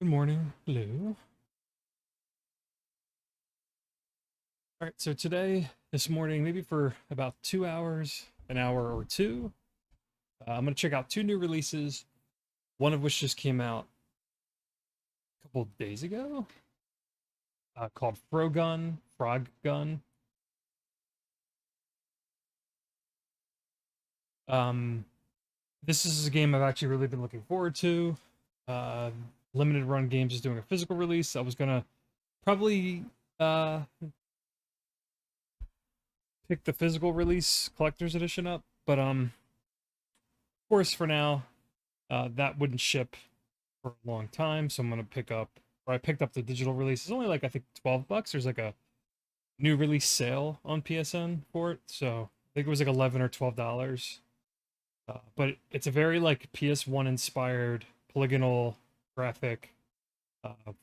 Good morning, Lou. All right, so this morning, maybe for about 2 hours, an hour or two, I'm going to check out two new releases, one of which just came out a couple days ago, called Frog Gun. Um, this is a game I've actually really been looking forward to. Uh, Limited Run Games is doing a physical release. I was going to probably uh, pick the physical release collector's edition up, but of course, for now, that wouldn't ship for a long time, so I'm gonna I picked up the digital release. It's only like I think $12. There's like a new release sale on PSN for it, so I think it was like 11 or $12. But it's a very like PS1 inspired polygonal graphic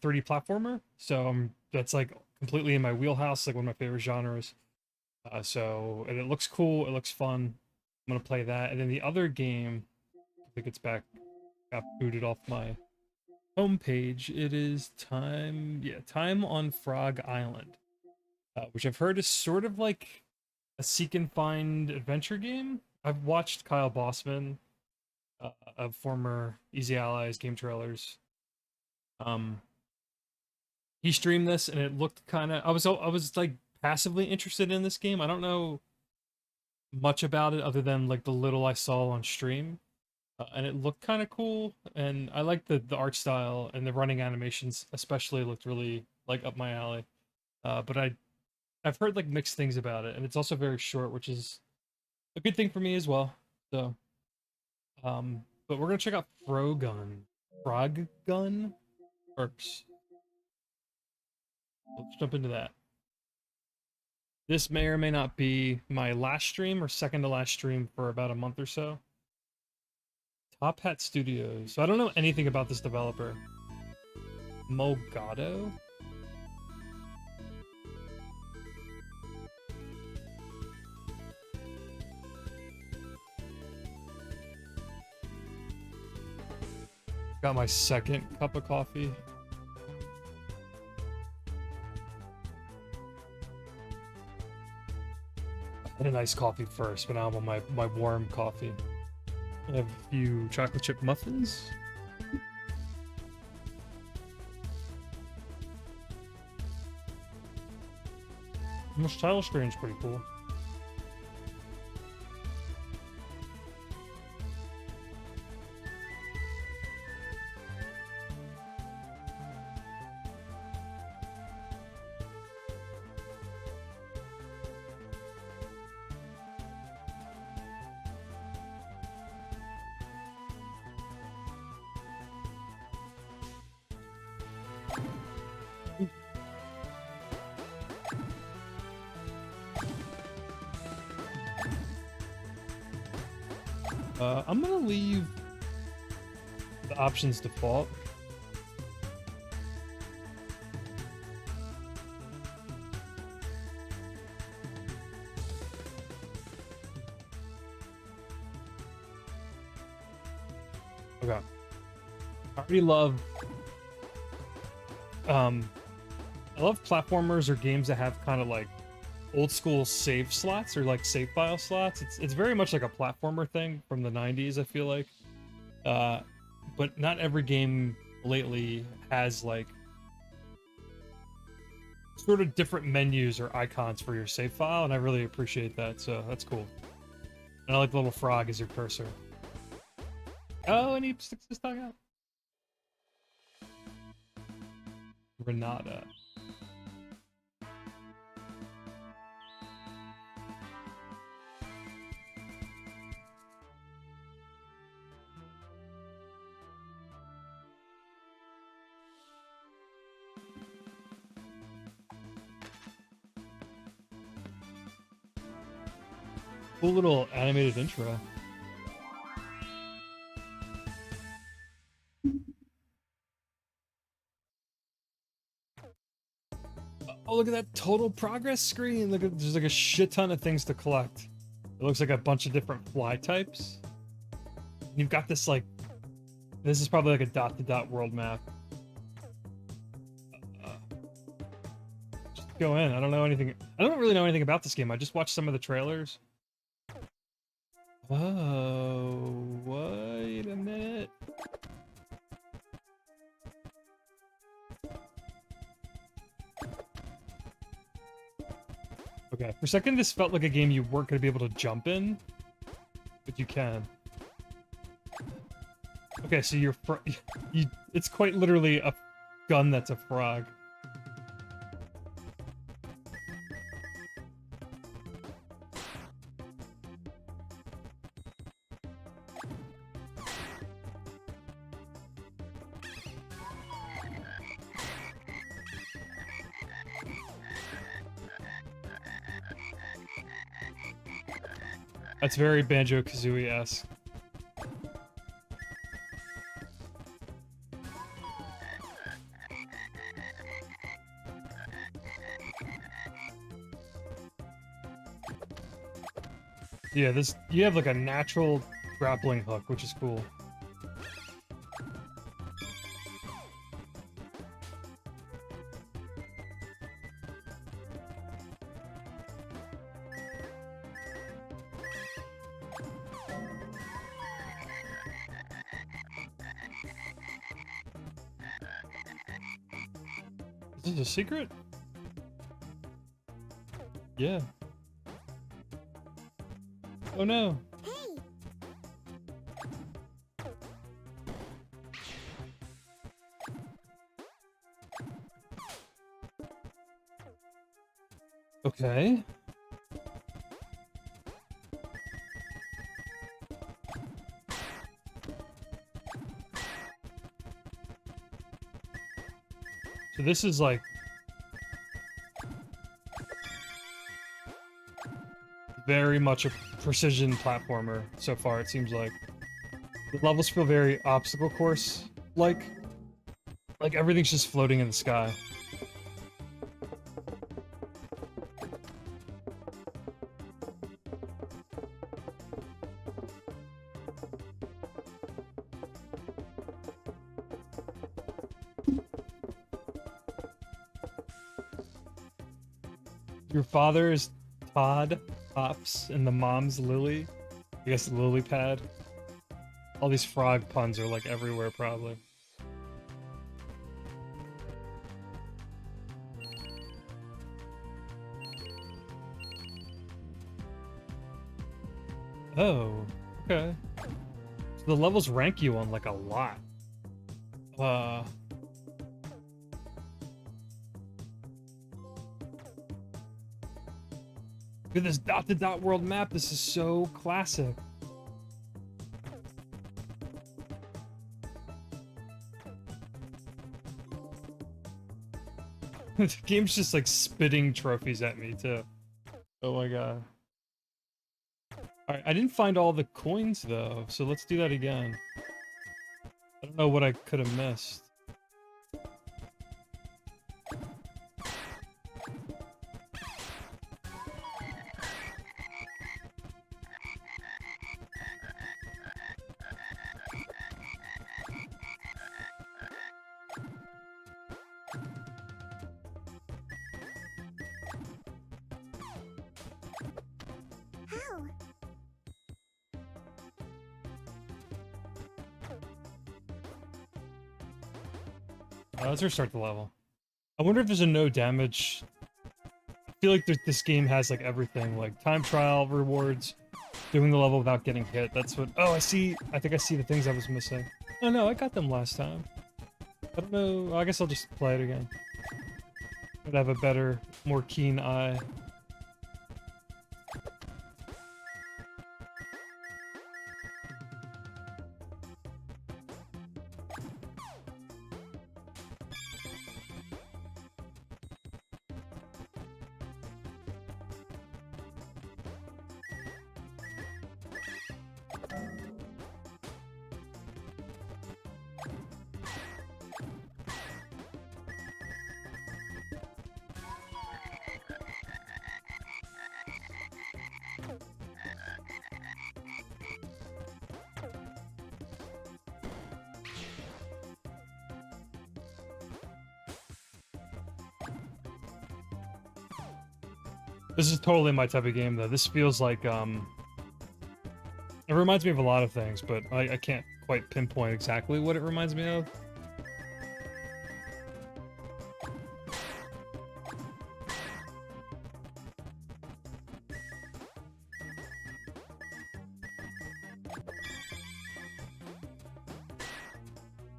3D platformer. So that's like completely in my wheelhouse, like one of my favorite genres. And it looks cool, it looks fun. I'm gonna play that, and then the other game, I think it's back, got booted off my homepage. It is Time on Frog Island, which I've heard is sort of like a seek and find adventure game. I've watched Kyle Bossman, of former Easy Allies game trailers. Um, he streamed this, and it looked kind of. I was like passively interested in this game. I don't know much about it other than like the little I saw on stream. And it looked kind of cool, and I like the art style, and the running animations especially looked really like up my alley. But I've heard like mixed things about it, and it's also very short, which is a good thing for me as well. So but we're gonna check out Frog Gun first. Let's jump into that. This may or may not be my last stream or second to last stream for about a month or so. Top Hat Studios. So I don't know anything about this developer. Mogado? Got my second cup of coffee. I had a nice coffee first, but now I'm on my warm coffee. I have a few chocolate chip muffins. This title screen's pretty cool. I'm gonna leave the options default. Okay. I already love I love platformers or games that have kind of like old school save slots or like save file slots. It's very much like a platformer thing from the 90s, I feel like. But not every game lately has like sort of different menus or icons for your save file, and I really appreciate that, so that's cool. And I like the little frog as your cursor. Oh, and he sticks his tongue out. Renata. Cool little animated intro. Oh, look at that total progress screen. Look at, there's like a shit ton of things to collect. It looks like a bunch of different fly types. You've got this like, this is probably like a dot to dot world map. go in. I don't know anything. I don't really know anything about this game. I just watched some of the trailers. Oh, wait a minute. Okay, for a second this felt like a game you weren't going to be able to jump in, but you can. Okay, so it's quite literally a gun that's a frog. That's very Banjo-Kazooie-esque. Yeah, you have like a natural grappling hook, which is cool. Is this a secret? Yeah. Oh no. Okay. So this is like very much a precision platformer so far, it seems like. The levels feel very obstacle course like everything's just floating in the sky. Your father is Todd Pops and the mom's Lily. I guess Lily Pad. All these frog puns are like everywhere probably. Oh, okay. So the levels rank you on like a lot. Look at this dot-to-dot world map. This is so classic. The game's just like spitting trophies at me too. Oh my god. Alright, I didn't find all the coins though, so let's do that again. I don't know what I could have missed. Let's restart the level. I wonder if there's a no damage. I feel like this game has like everything, like time trial rewards, doing the level without getting hit. That's what. Oh, I see. I think I see the things I was missing. Oh no, I got them last time. I don't know. I guess I'll just play it again. I'd have a better, more keen eye. This is totally my type of game, though. This feels like, it reminds me of a lot of things, but I can't quite pinpoint exactly what it reminds me of.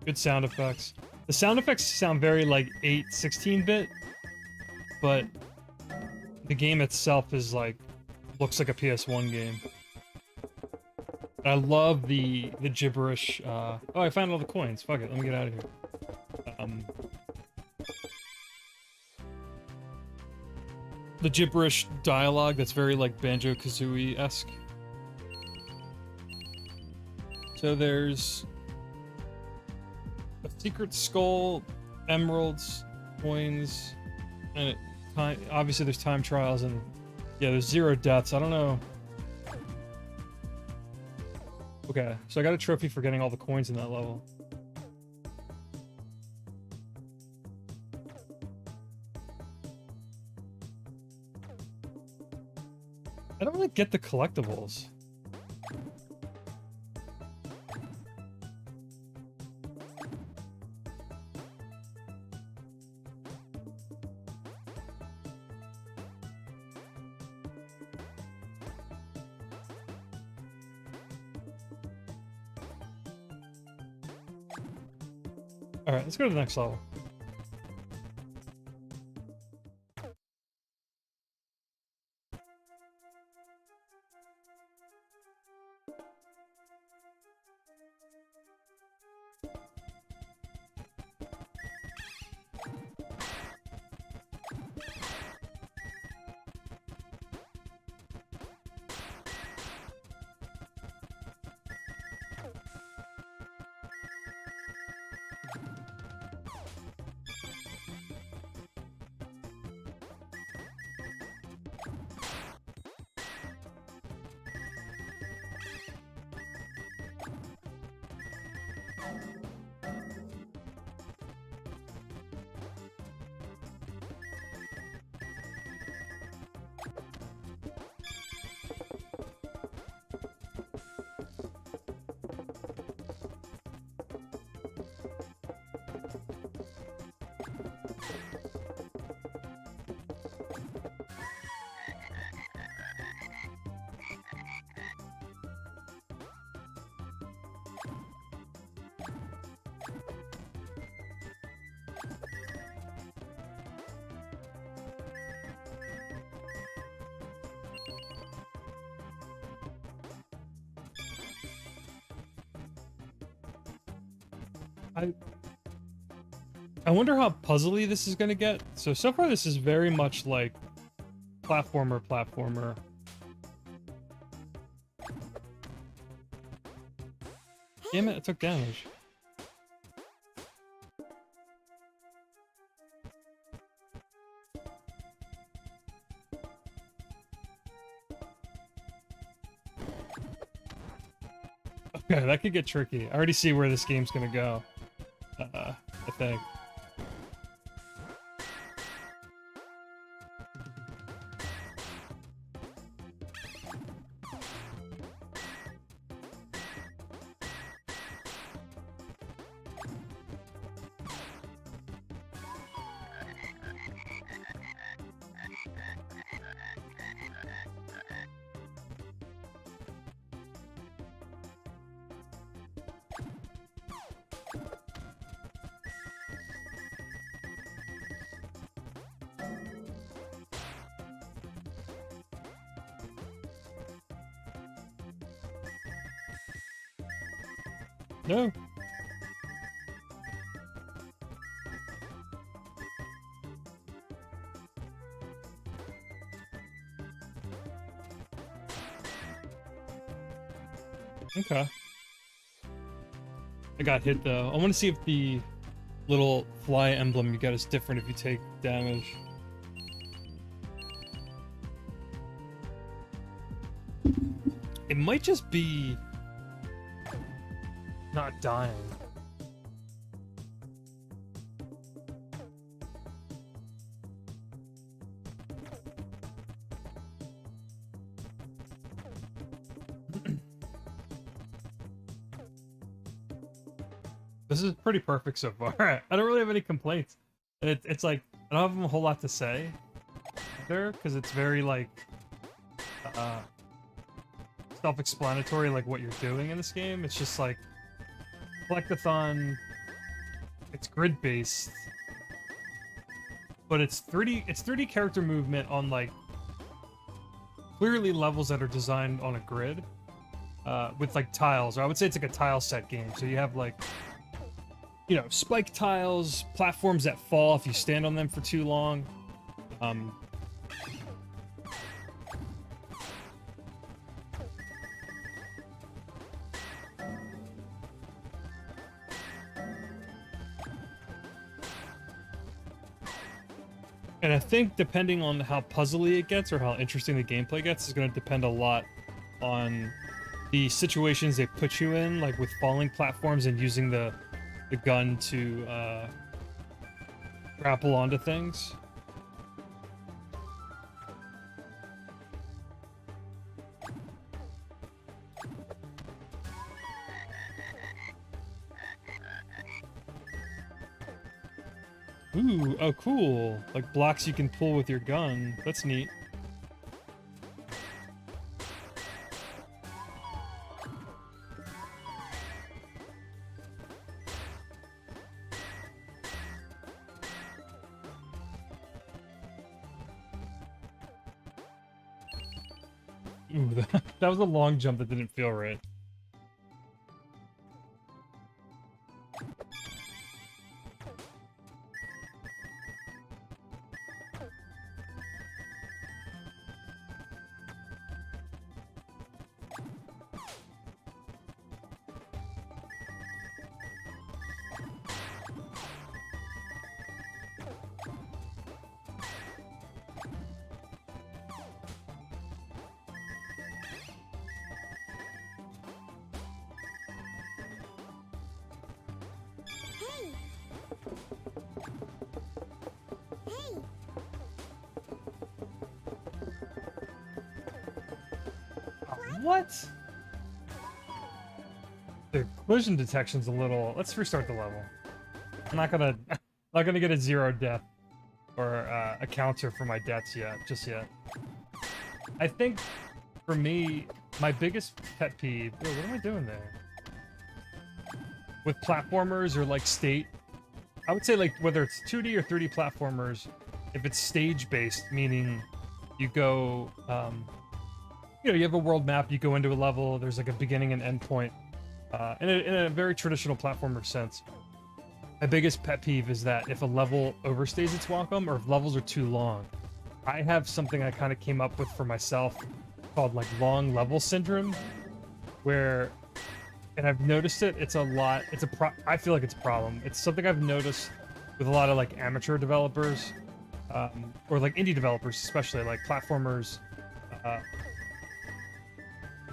Good sound effects. The sound effects sound very like 16-bit, but the game itself is like, looks like a PS1 game. I love the gibberish. Oh, I found all the coins. Fuck it, let me get out of here. The gibberish dialogue that's very like Banjo-Kazooie-esque. So there's a secret skull, emeralds, coins, and obviously there's time trials, and yeah, there's 0 deaths. I don't know. Okay, so I got a trophy for getting all the coins in that level. I don't really get the collectibles. Alright, let's go to the next level. I wonder how puzzly this is gonna get. So far this is very much like platformer. Damn it, it took damage. Okay, that could get tricky. I already see where this game's gonna go. I think. No. Okay. I got hit though. I want to see if the little fly emblem you get is different if you take damage. It might just be not dying. This is pretty perfect so far. I don't really have any complaints. And it's like, I don't have a whole lot to say there, because it's very, like, self-explanatory, like, what you're doing in this game. It's just, like, collectathon, it's grid-based, but it's 3D character movement on, like, clearly levels that are designed on a grid, with, like, tiles. Or I would say it's like a tile set game. So you have, like, you know, spike tiles, platforms that fall if you stand on them for too long. And I think depending on how puzzly it gets or how interesting the gameplay gets is going to depend a lot on the situations they put you in, like with falling platforms and using the gun to grapple onto things. Ooh, oh cool. Like blocks you can pull with your gun. That's neat. Ooh, that was a long jump that didn't feel right. What? The collision detection's a little... Let's restart the level. I'm not gonna get a 0 death or a counter for my deaths just yet. I think for me, my biggest pet peeve... Whoa, what am I doing there? With platformers or like state... I would say like whether it's 2D or 3D platformers, if it's stage-based, meaning you go... you know, you have a world map, you go into a level, there's like a beginning and end point. In a very traditional platformer sense. My biggest pet peeve is that if a level overstays its welcome, or if levels are too long. I have something I kind of came up with for myself called like long level syndrome, where, and I've noticed it, it's a lot, I feel like it's a problem. It's something I've noticed with a lot of like amateur developers, or like indie developers, especially like platformers,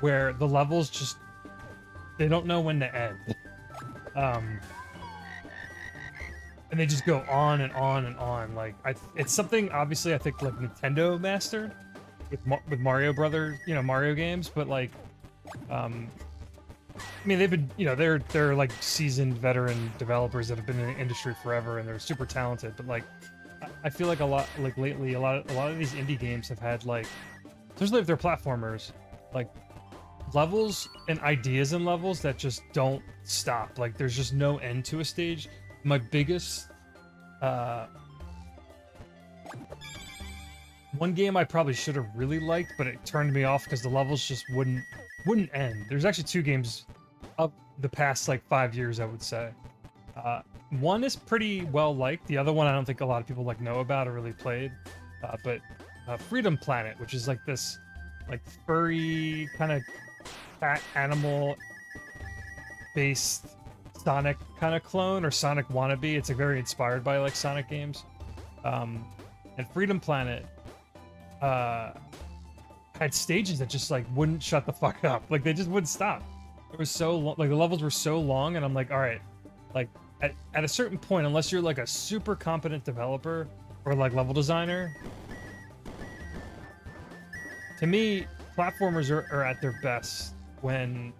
where the levels just, they don't know when to end. And they just go on and on and on. Like, it's something, obviously, I think, like, Nintendo mastered with Mario Brothers, you know, Mario games, but, like, I mean, they've been, you know, they're like, seasoned veteran developers that have been in the industry forever, and they're super talented, but, like, I feel like a lot, like, lately, a lot of these indie games have had, like, especially if they're platformers, like, levels and ideas in levels that just don't stop. Like, there's just no end to a stage. My biggest one game I probably should have really liked, but it turned me off because the levels just wouldn't end. There's actually 2 games of the past like 5 years, I would say. One is pretty well liked. The other one I don't think a lot of people like know about or really played. But Freedom Planet, which is like this like furry kind of cat animal based Sonic kind of clone, or Sonic wannabe. It's like very inspired by like Sonic games. And Freedom Planet had stages that just like wouldn't shut the fuck up. Like they just wouldn't stop. It was so long, like the levels were so long, and I'm like, all right, like at a certain point, unless you're like a super competent developer or like level designer, to me, platformers are at their best when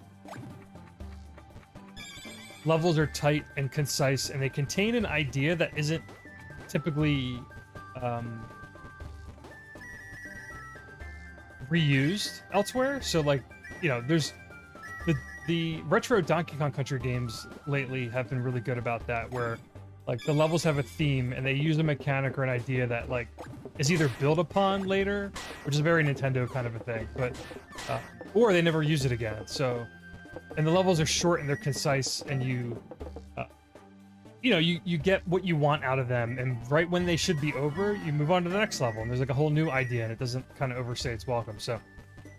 levels are tight and concise, and they contain an idea that isn't typically reused elsewhere. So like, there's the retro Donkey Kong Country games lately have been really good about that, where like the levels have a theme and they use a mechanic or an idea that like is either built upon later, which is a very Nintendo kind of a thing, but or they never use it again. So, and the levels are short and they're concise, and you get what you want out of them, and right when they should be over, you move on to the next level, and there's like a whole new idea, and it doesn't kind of overstay its welcome. So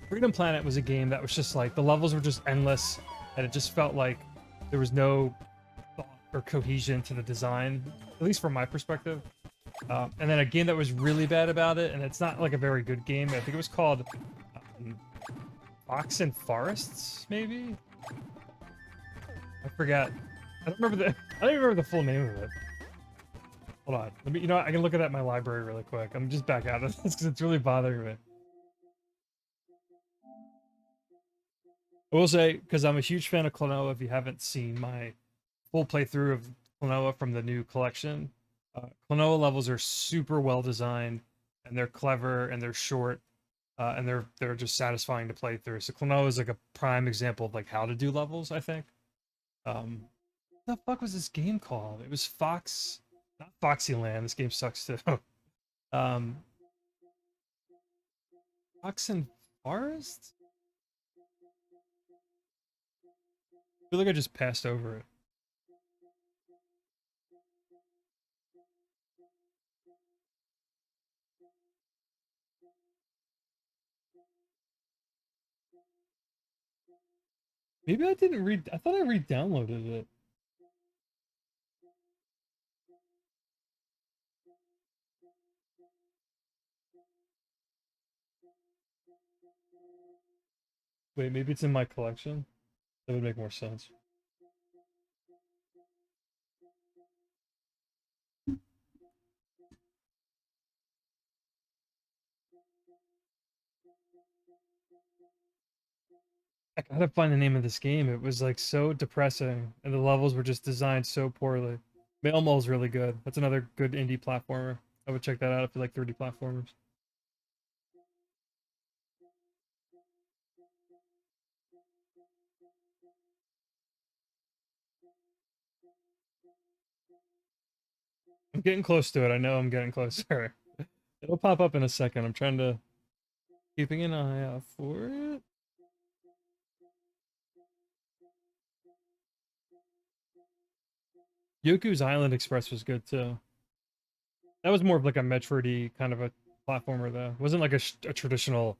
Freedom Planet was a game that was just like, the levels were just endless, and it just felt like there was no thought or cohesion to the design, at least from my perspective. And then a game that was really bad about it, and it's not like a very good game, I think it was called Fox and Forests, maybe? I forgot. I don't even remember the full name of it. Hold on. Let me, I can look at that in my library really quick. I'm just back out of this because it's really bothering me. I will say, because I'm a huge fan of Klonoa, if you haven't seen my full playthrough of Klonoa from the new collection, Klonoa levels are super well designed, and they're clever, and they're short, and they're just satisfying to play through. So Klonoa is like a prime example of like how to do levels, I think. What the fuck was this game called? It was Fox, not Foxyland. This game sucks too. Fox and Forest? I feel like I just passed over it. Maybe I didn't I thought I re-downloaded it. Wait, maybe it's in my collection? That would make more sense. I gotta find the name of this game. It was like so depressing, and the levels were just designed so poorly. Mail Mall's really good. That's another good indie platformer. I would check that out if you like 3D platformers. I'm getting close to it. I know I'm getting closer. It'll pop up in a second. I'm trying to keeping an eye out for it. Yoku's Island Express was good too. That was more of like a Metroid-y kind of a platformer though. It wasn't like a traditional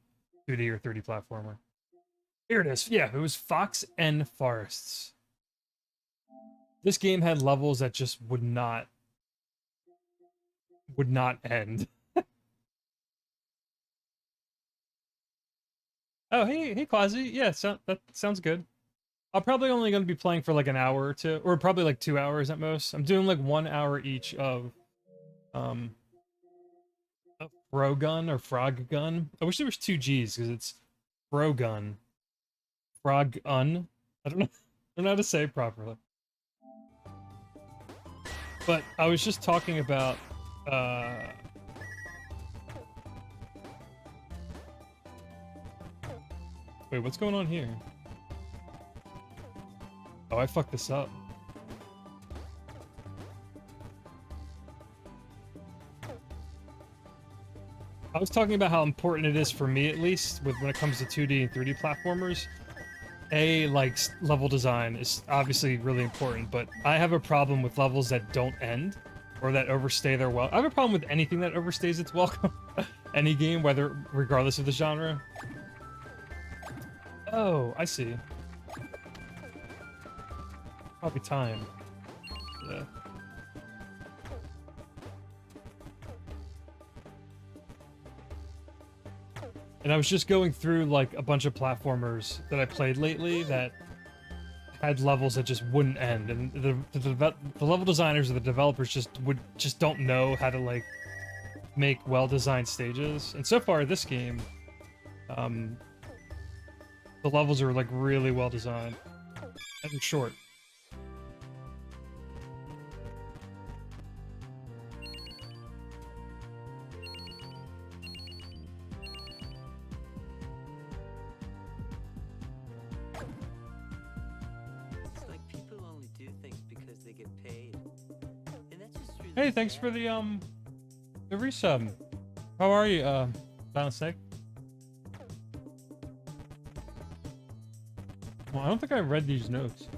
2D or 3D platformer. Here it is. Yeah, it was Fox and Forests. This game had levels that just would not end. Oh, hey, Quasi. Yeah, that sounds good. I'm probably only going to be playing for like an hour or two, or probably like 2 hours at most. I'm doing like 1 hour each of Frogun or Frog Gun. I wish there was 2 G's because it's Frogun. Frogun. I don't know. I don't know how to say it properly. But I was just talking about wait, what's going on here? Oh, I fucked this up. I was talking about how important it is for me, at least, when it comes to 2D and 3D platformers. Like, level design is obviously really important, but I have a problem with levels that don't end, or that overstay their welcome. I have a problem with anything that overstays its welcome. Any game, regardless of the genre. Oh, I see. Probably time. Yeah. And I was just going through like a bunch of platformers that I played lately that had levels that just wouldn't end, and the level designers or the developers just don't know how to like make well-designed stages. And so far this game, the levels are like really well designed and short. Hey, thanks for the resub. How are you, Silent Snake? Well, I don't think I read these notes.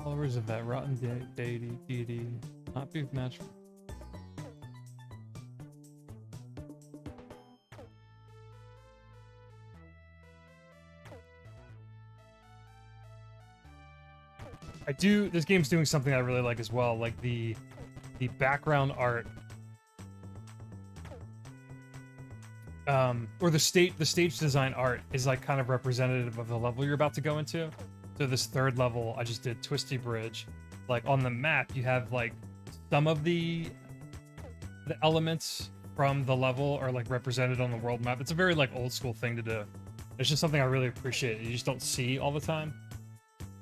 Followers of that rotten deity, not be natural. This game's doing something I really like as well, like the background art. Or the stage design art is like kind of representative of the level you're about to go into. So this third level, I just did Twisty Bridge. Like on the map, you have like some of the elements from the level are like represented on the world map. It's a very like old school thing to do. It's just something I really appreciate. You just don't see all the time.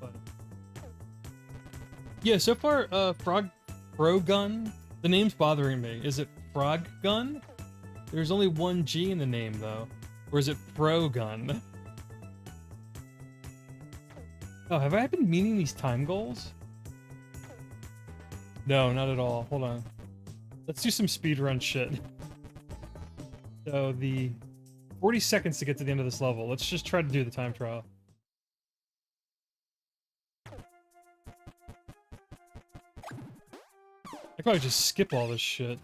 But yeah, so far, Frogun. The name's bothering me. Is it Frogun? There's only one G in the name though. Or is it Frogun? Oh, have I been meaning these time goals? No, not at all. Hold on. Let's do some speedrun shit. So the 40 seconds to get to the end of this level. Let's just try to do the time trial. I could probably just skip all this shit.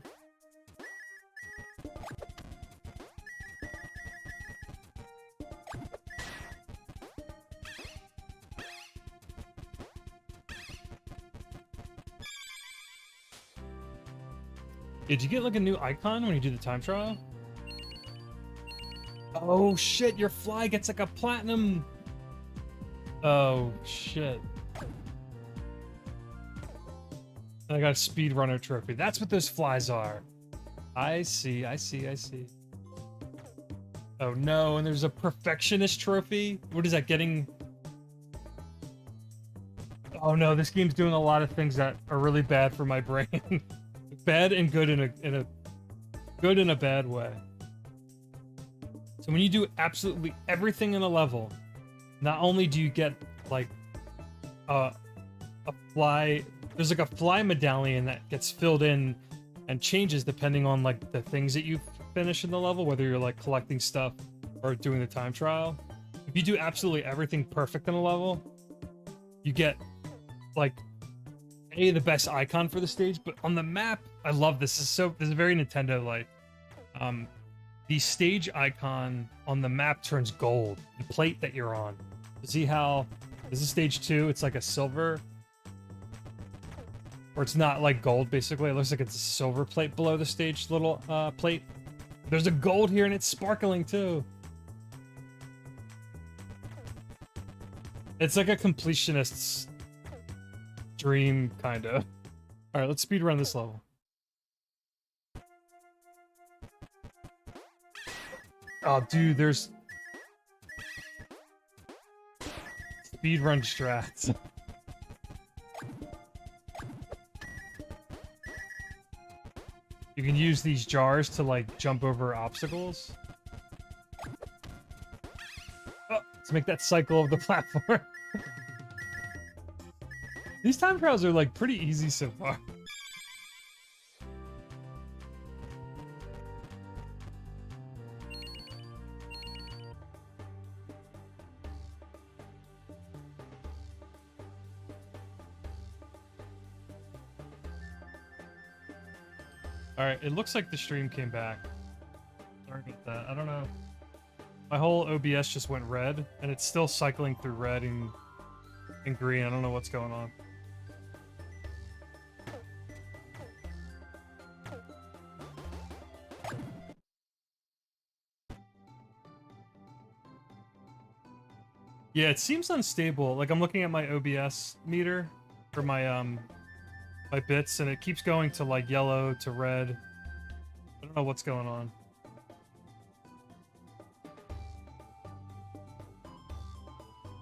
Did you get like a new icon when you do the time trial? Oh shit, your fly gets like a platinum. Oh shit. I got a speedrunner trophy. That's what those flies are. I see. Oh no, and there's a perfectionist trophy. What is that getting? Oh no, this game's doing a lot of things that are really bad for my brain. Bad and good in a good in a bad way. So when you do absolutely everything in a level, not only do you get like a fly, there's like a fly medallion that gets filled in and changes depending on like the things that you finish in the level, whether you're like collecting stuff or doing the time trial. If you do absolutely everything perfect in a level, you get like the best icon for the stage, but on the map, I love this. This is very Nintendo-like. The stage icon on the map turns gold. The plate that you're on. See how this is stage 2? It's like a silver, or it's not like gold. Basically, it looks like it's a silver plate below the stage little plate. There's a gold here, and it's sparkling too. It's like a completionist's dream, kind of. All right, let's speedrun this level. Oh, dude, there's speedrun strats. You can use these jars to like jump over obstacles. Oh, to make that cycle of the platform. These time trials are like pretty easy so far. Alright, it looks like the stream came back. Sorry about that. I don't know. My whole OBS just went red, and it's still cycling through red and green. I don't know what's going on. Yeah, it seems unstable. Like, I'm looking at my OBS meter for my, my bits, and it keeps going to, like, yellow to red. I don't know what's going on.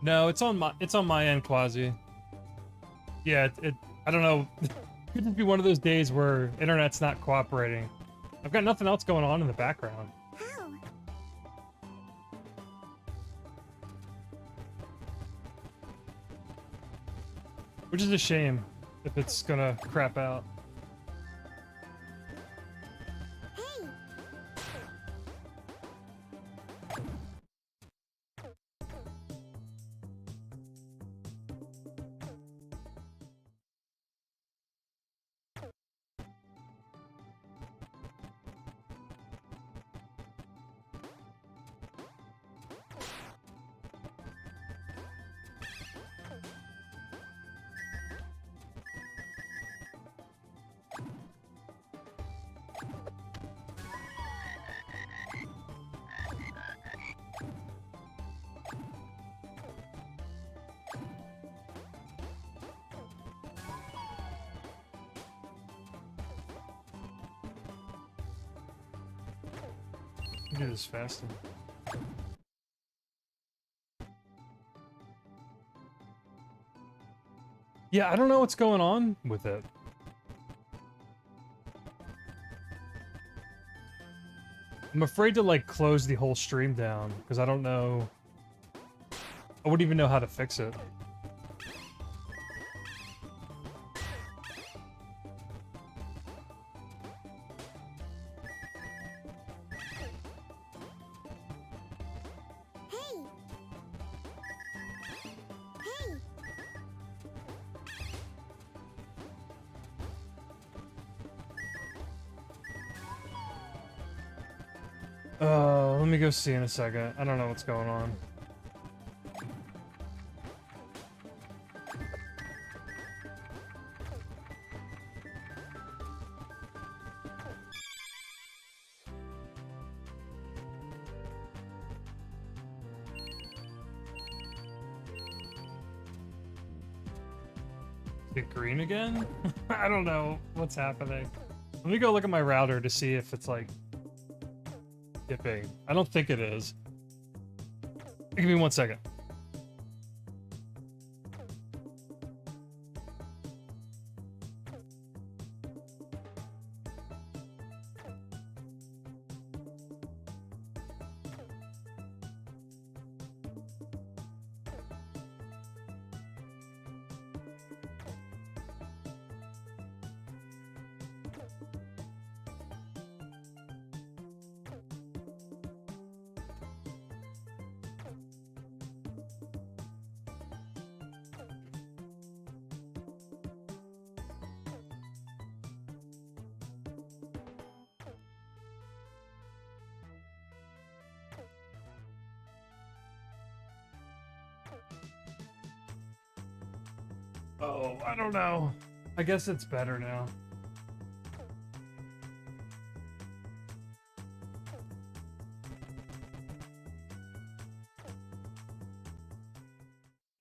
No, it's on my end, Quasi. Yeah, I don't know. It could just be one of those days where internet's not cooperating. I've got nothing else going on in the background. How? Which is a shame if it's gonna crap out. Hey! Do this faster. Yeah, I don't know what's going on with it. I'm afraid to like close the whole stream down because I don't know. I wouldn't even know how to fix it. Hey! Hey! Let me go see in a second. I don't know what's going on. Is it green again? I don't know what's happening. Let me go look at my router to see if it's like dipping. I don't think it is. Give me 1 second. Oh, I don't know. I guess it's better now.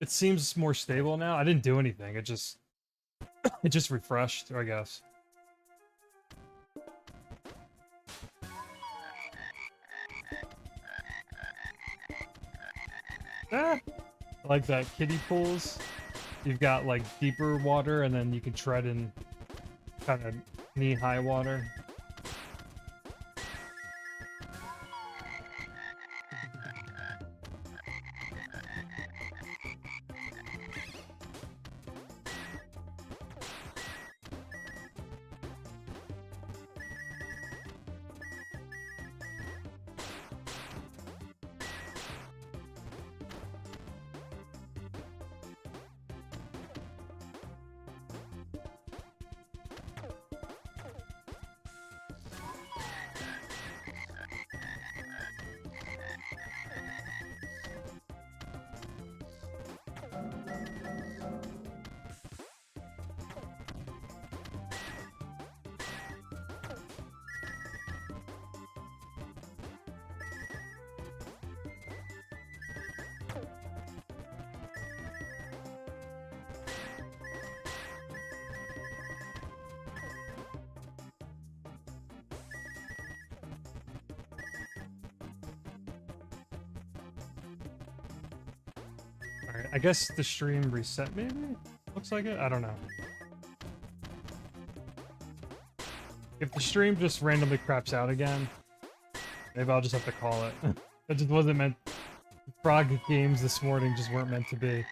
It seems more stable now. I didn't do anything. It just refreshed, I guess. Ah, I like that kiddie pools. You've got like deeper water and then you can tread in kind of knee-high water. Alright, I guess the stream reset maybe? Looks like it? I don't know. If the stream just randomly craps out again, maybe I'll just have to call it. It just wasn't meant... Frog games this morning just weren't meant to be.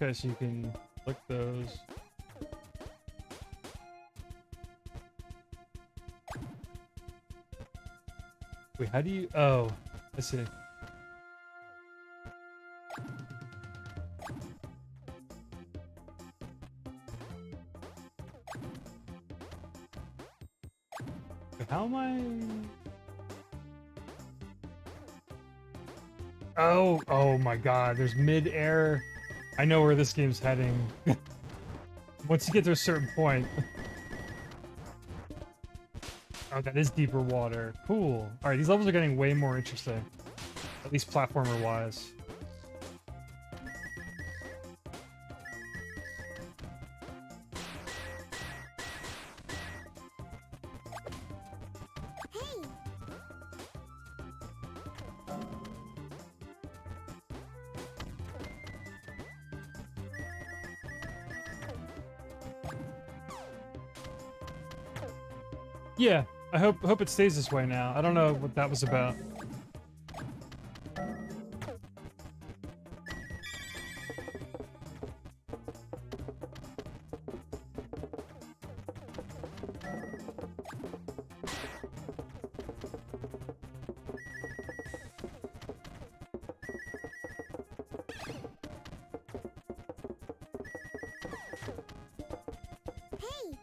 Okay, so you can click those. Wait, how do you... Oh, I see. Wait, how am I... Oh my god, there's mid-air. I know where this game's heading. Once you get to a certain point. Oh, that is deeper water. Cool. Alright, these levels are getting way more interesting. At least platformer-wise. Hey. Yeah, I hope it stays this way now. I don't know what that was about. Hey.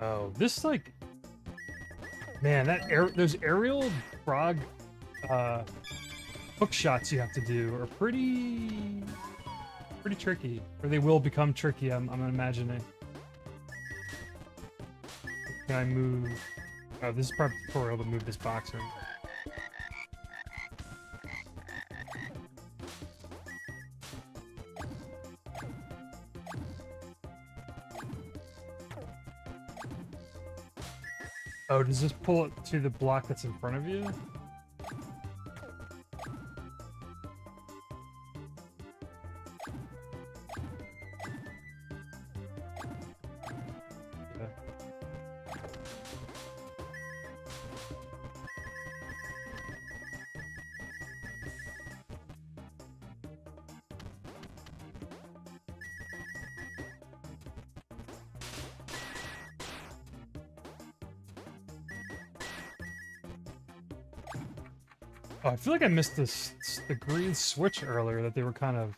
Oh, this like... Man, those aerial frog hook shots you have to do are pretty tricky. Or they will become tricky, I'm imagining. Can I move... Oh, this is part of the tutorial to move this boxer. Oh, does this pull it to the block that's in front of you? Yeah. Oh, I feel like I missed the green switch earlier that they were kind of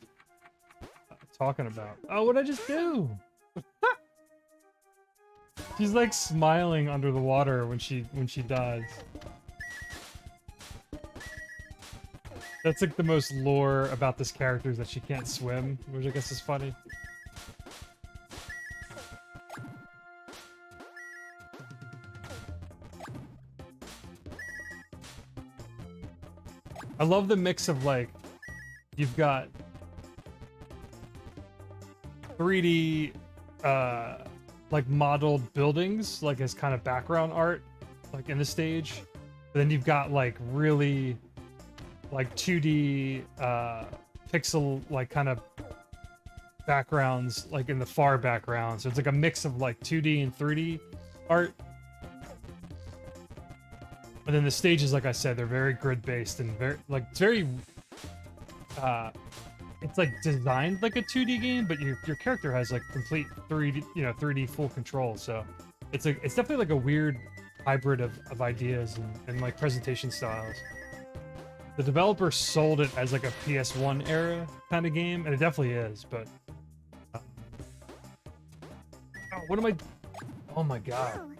talking about. Oh, what'd I just do? She's like smiling under the water when she dies. That's like the most lore about this character is that she can't swim, which I guess is funny. I love the mix of like, you've got 3D, like modeled buildings, like as kind of background art, like in the stage. But then you've got like really, like 2D, pixel, like kind of backgrounds, like in the far background. So it's like a mix of like 2D and 3D art. But then the stages, like I said, they're very grid-based and very, like, it's very, it's like designed like a 2D game, but your character has like complete 3D, 3D full control. So it's definitely like a weird hybrid of ideas and like presentation styles. The developer sold it as like a PS1 era kind of game, and it definitely is, but... oh, what am I... Oh my god. Oh.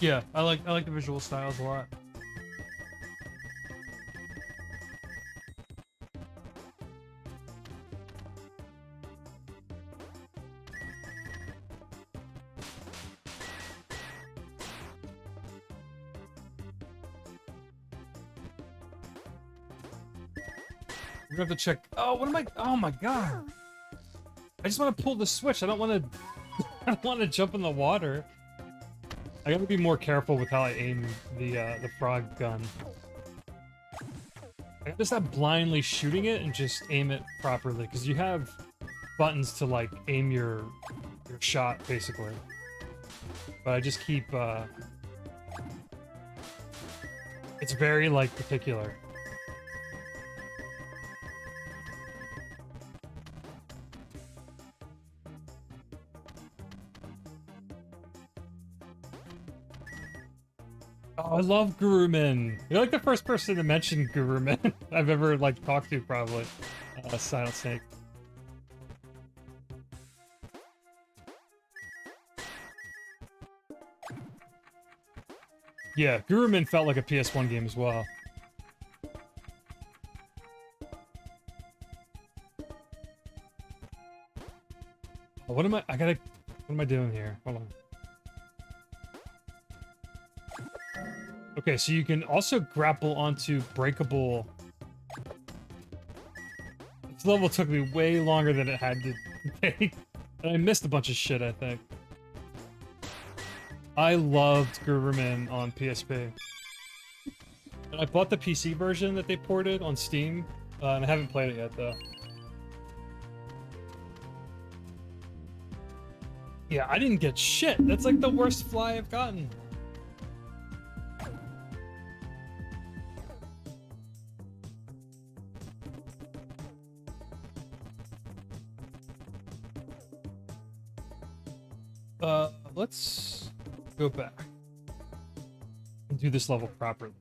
Yeah, I like the visual styles a lot. We're gonna have to check. Oh, what am I? Oh my god! Oh, I just want to pull the switch. I don't want to. I don't want to jump in the water. I gotta be more careful with how I aim the frog gun. I gotta stop blindly shooting it and just aim it properly, because you have buttons to like aim your shot basically. But I just keep it's very like particular. Oh, I love Gurumin. You're like the first person to mention Gurumin I've ever like talked to, probably. Silent Snake. Yeah, Gurumin felt like a PS1 game as well. Oh, what am I? What am I doing here? Hold on. Okay, so you can also grapple onto breakable. This level took me way longer than it had to take. And I missed a bunch of shit, I think. I loved Gurumin on PSP. And I bought the PC version that they ported on Steam, and I haven't played it yet, though. Yeah, I didn't get shit. That's like the worst fly I've gotten. Let's go back and do this level properly.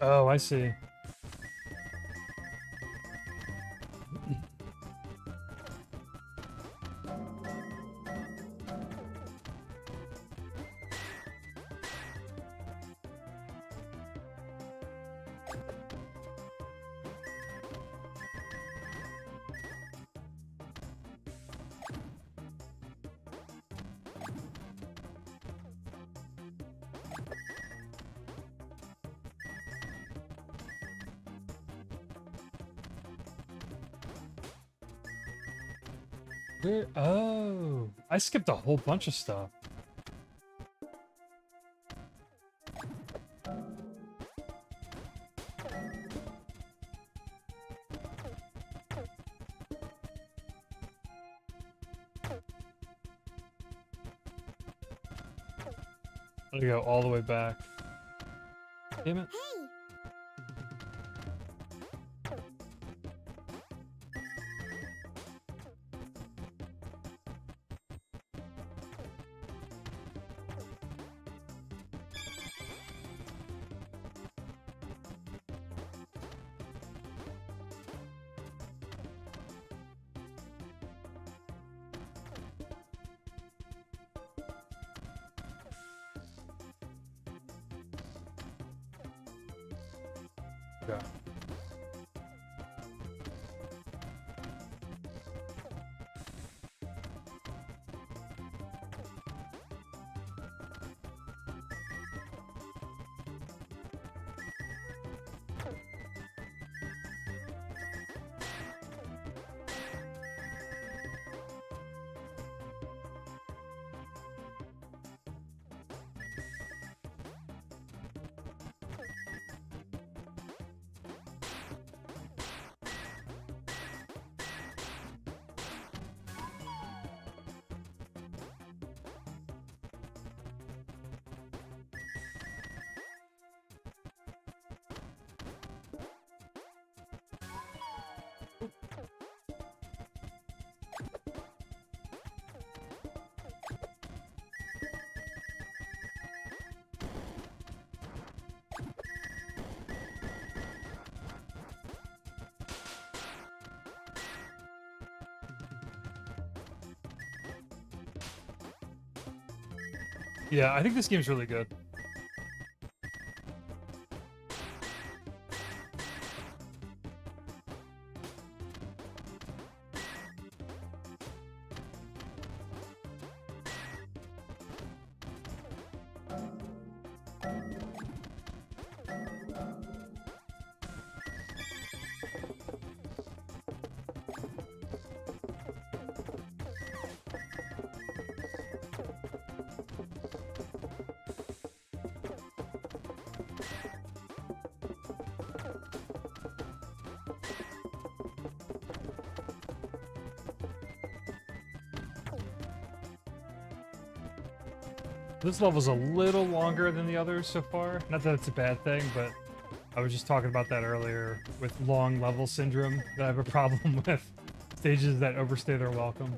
Oh, I see. Where? Oh, I skipped a whole bunch of stuff. I gotta go all the way back. Damn it. hey, Yeah. Yeah, I think this game's really good. This level's a little longer than the others so far. Not that it's a bad thing, but I was just talking about that earlier with long level syndrome, that I have a problem with stages that overstay their welcome.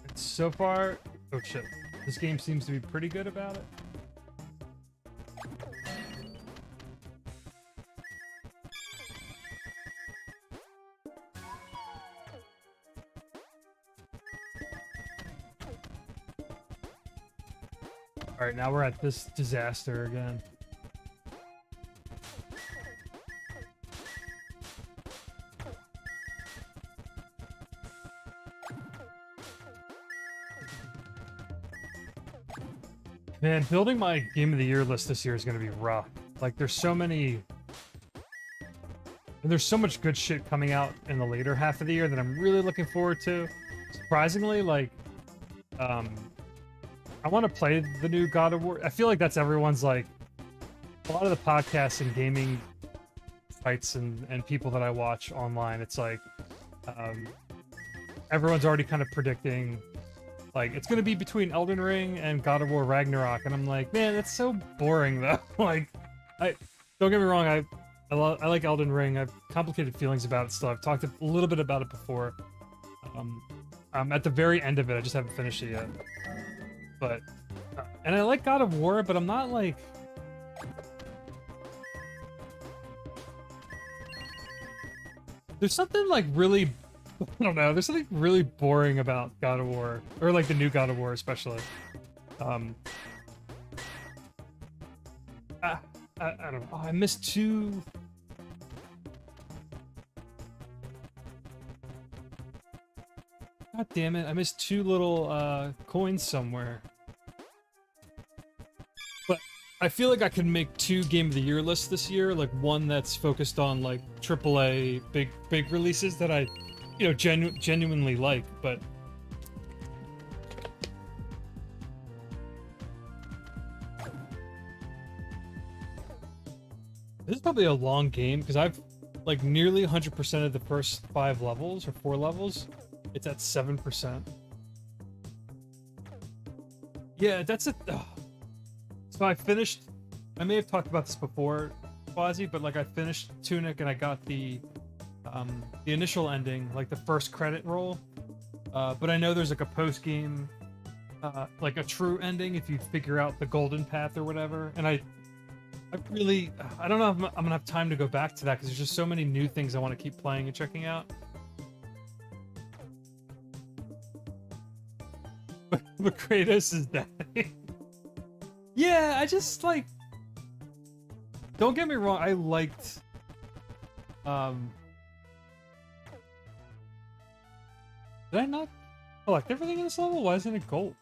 And so far, oh shit, this game seems to be pretty good about it. Alright, now we're at this disaster again. Man, building my Game of the Year list this year is going to be rough. Like, there's so many... There's so much good shit coming out in the later half of the year that I'm really looking forward to. Surprisingly, like, I want to play the new God of War. I feel like that's everyone's, like, a lot of the podcasts and gaming sites and people that I watch online, it's like, everyone's already kind of predicting, like, it's going to be between Elden Ring and God of War Ragnarok, and I'm like, man, that's so boring, though. Like, don't get me wrong, I like Elden Ring. I have complicated feelings about it still. I've talked a little bit about it before. I'm at the very end of it. I just haven't finished it yet. But, and I like God of War, but I'm not like... There's something like really... I don't know, there's something really boring about God of War. Or like the new God of War, especially. I don't know. Oh, I missed two... God damn it, I missed two little coins somewhere. But I feel like I could make two Game of the Year lists this year, like one that's focused on like AAA big releases that I, you know, genuinely like, but this is probably a long game because I've like nearly 100% of the first 5 levels or 4 levels. It's at 7%. Yeah, that's it. So I finished... I may have talked about this before, Quasi, but like I finished Tunic and I got the initial ending, like the first credit roll. But I know there's like a post-game, like a true ending if you figure out the golden path or whatever. And I really... I don't know if I'm gonna have time to go back to that because there's just so many new things I want to keep playing and checking out. But Kratos is daddy. Yeah, I just like... Don't get me wrong, I liked... Did I not collect everything in this level? Why isn't it gold?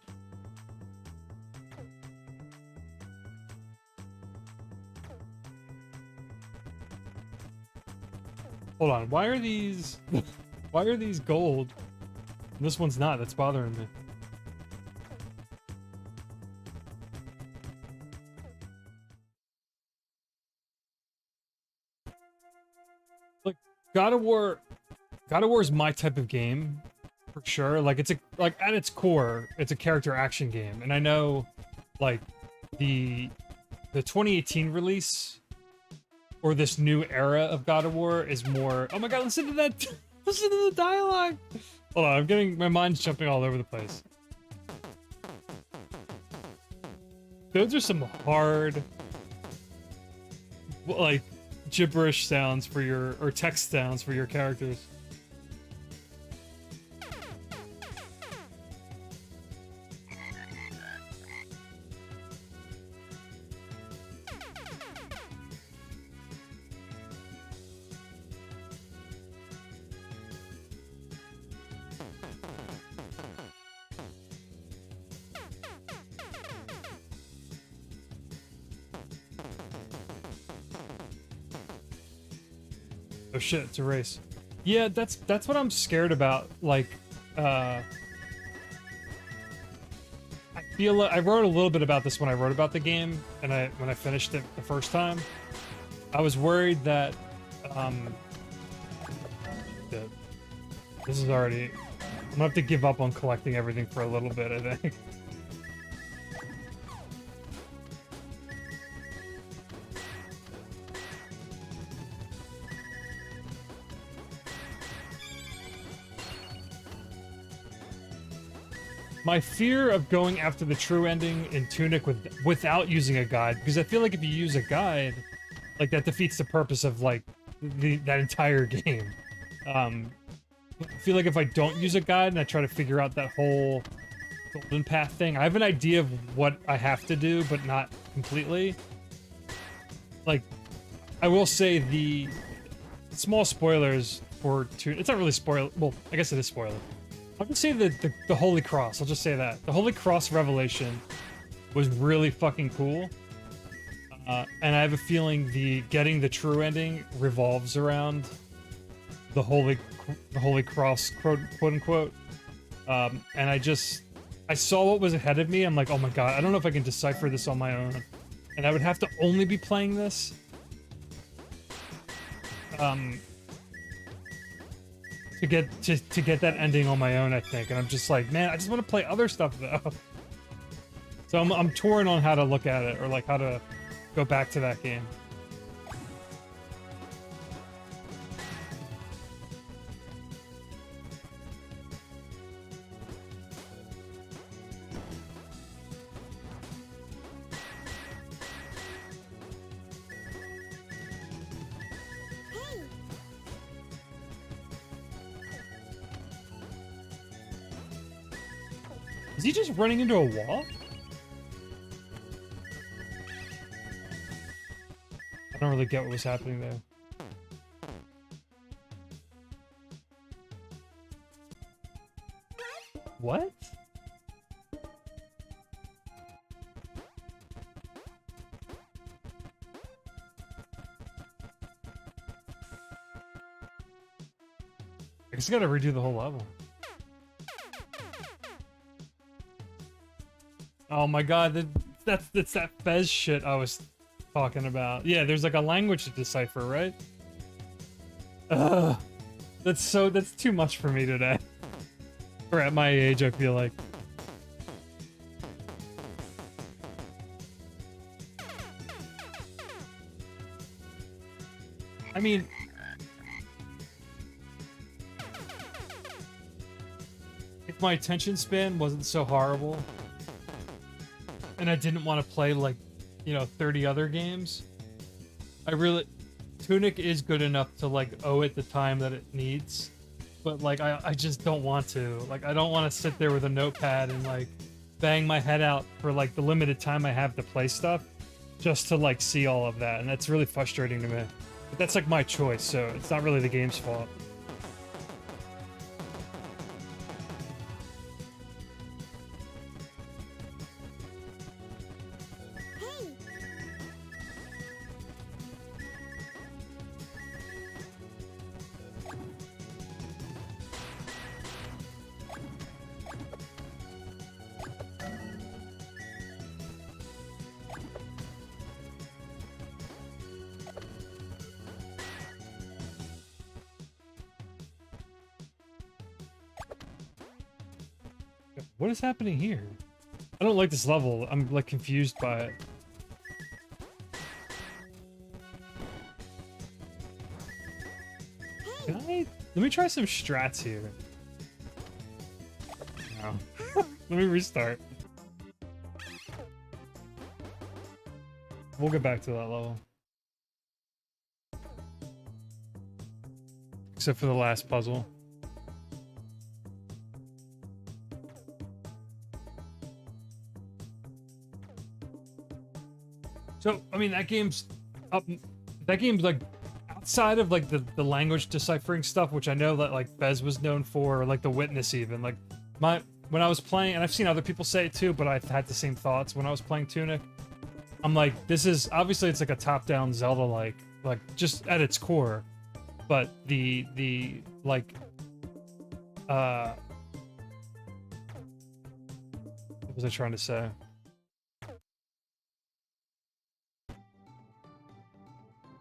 Hold on, why are these... Why are these gold? And this one's not, that's bothering me. God of War is my type of game, for sure. Like it's like at its core, it's a character action game, and I know, like the 2018 release or this new era of God of War is more. Oh my God! Listen to that! Listen to the dialogue. Hold on, I'm getting my mind's jumping all over the place. Those are some hard, like, gibberish sounds for your, or text sounds for your characters. Oh shit, it's a race. Yeah, that's what I'm scared about. Like, I feel like I wrote a little bit about this when I wrote about the game, and when I finished it the first time. I was worried that, that this is already. I'm gonna have to give up on collecting everything for a little bit, I think. My fear of going after the true ending in Tunic without using a guide, because I feel like if you use a guide, like that defeats the purpose of like that entire game. I feel like if I don't use a guide and I try to figure out that whole golden path thing, I have an idea of what I have to do, but not completely. Like, I will say the small spoilers for Tunic. It's not really spoiler. Well, I guess it is spoiler. I'll just say the Holy Cross. I'll just say that. The Holy Cross revelation was really fucking cool. And I have a feeling getting the true ending revolves around the Holy Cross, quote unquote. And I saw what was ahead of me. I'm like, oh my god, I don't know if I can decipher this on my own. And I would have to only be playing this. To get that ending on my own, I think, and I'm just like, man, I just want to play other stuff though. So I'm torn on how to look at it, or like how to go back to that game. Is he just running into a wall? I don't really get what was happening there. What? I guess I gotta redo the whole level. Oh my god, that's that Fez shit I was talking about. Yeah, there's like a language to decipher, right? Ugh. That's too much for me today. Or at my age, I feel like. I mean, if my attention span wasn't so horrible, and I didn't want to play like, 30 other games, Tunic is good enough to like owe it the time that it needs, but like I just don't want to. Like, I don't want to sit there with a notepad and like bang my head out for like the limited time I have to play stuff just to like see all of that, and that's really frustrating to me. But that's like my choice, so it's not really the game's fault. What is happening here? I don't like this level. I'm like confused by it. Can I? Let me try some strats here. No. Let me restart. We'll get back to that level. Except for the last puzzle. So, I mean, that game's like outside of like the language deciphering stuff, which I know that like Fez was known for, or like The Witness even. Like when I was playing, and I've seen other people say it too, but I had the same thoughts when I was playing Tunic. I'm like, this is obviously it's like a top-down Zelda like just at its core. but the like what was I trying to say?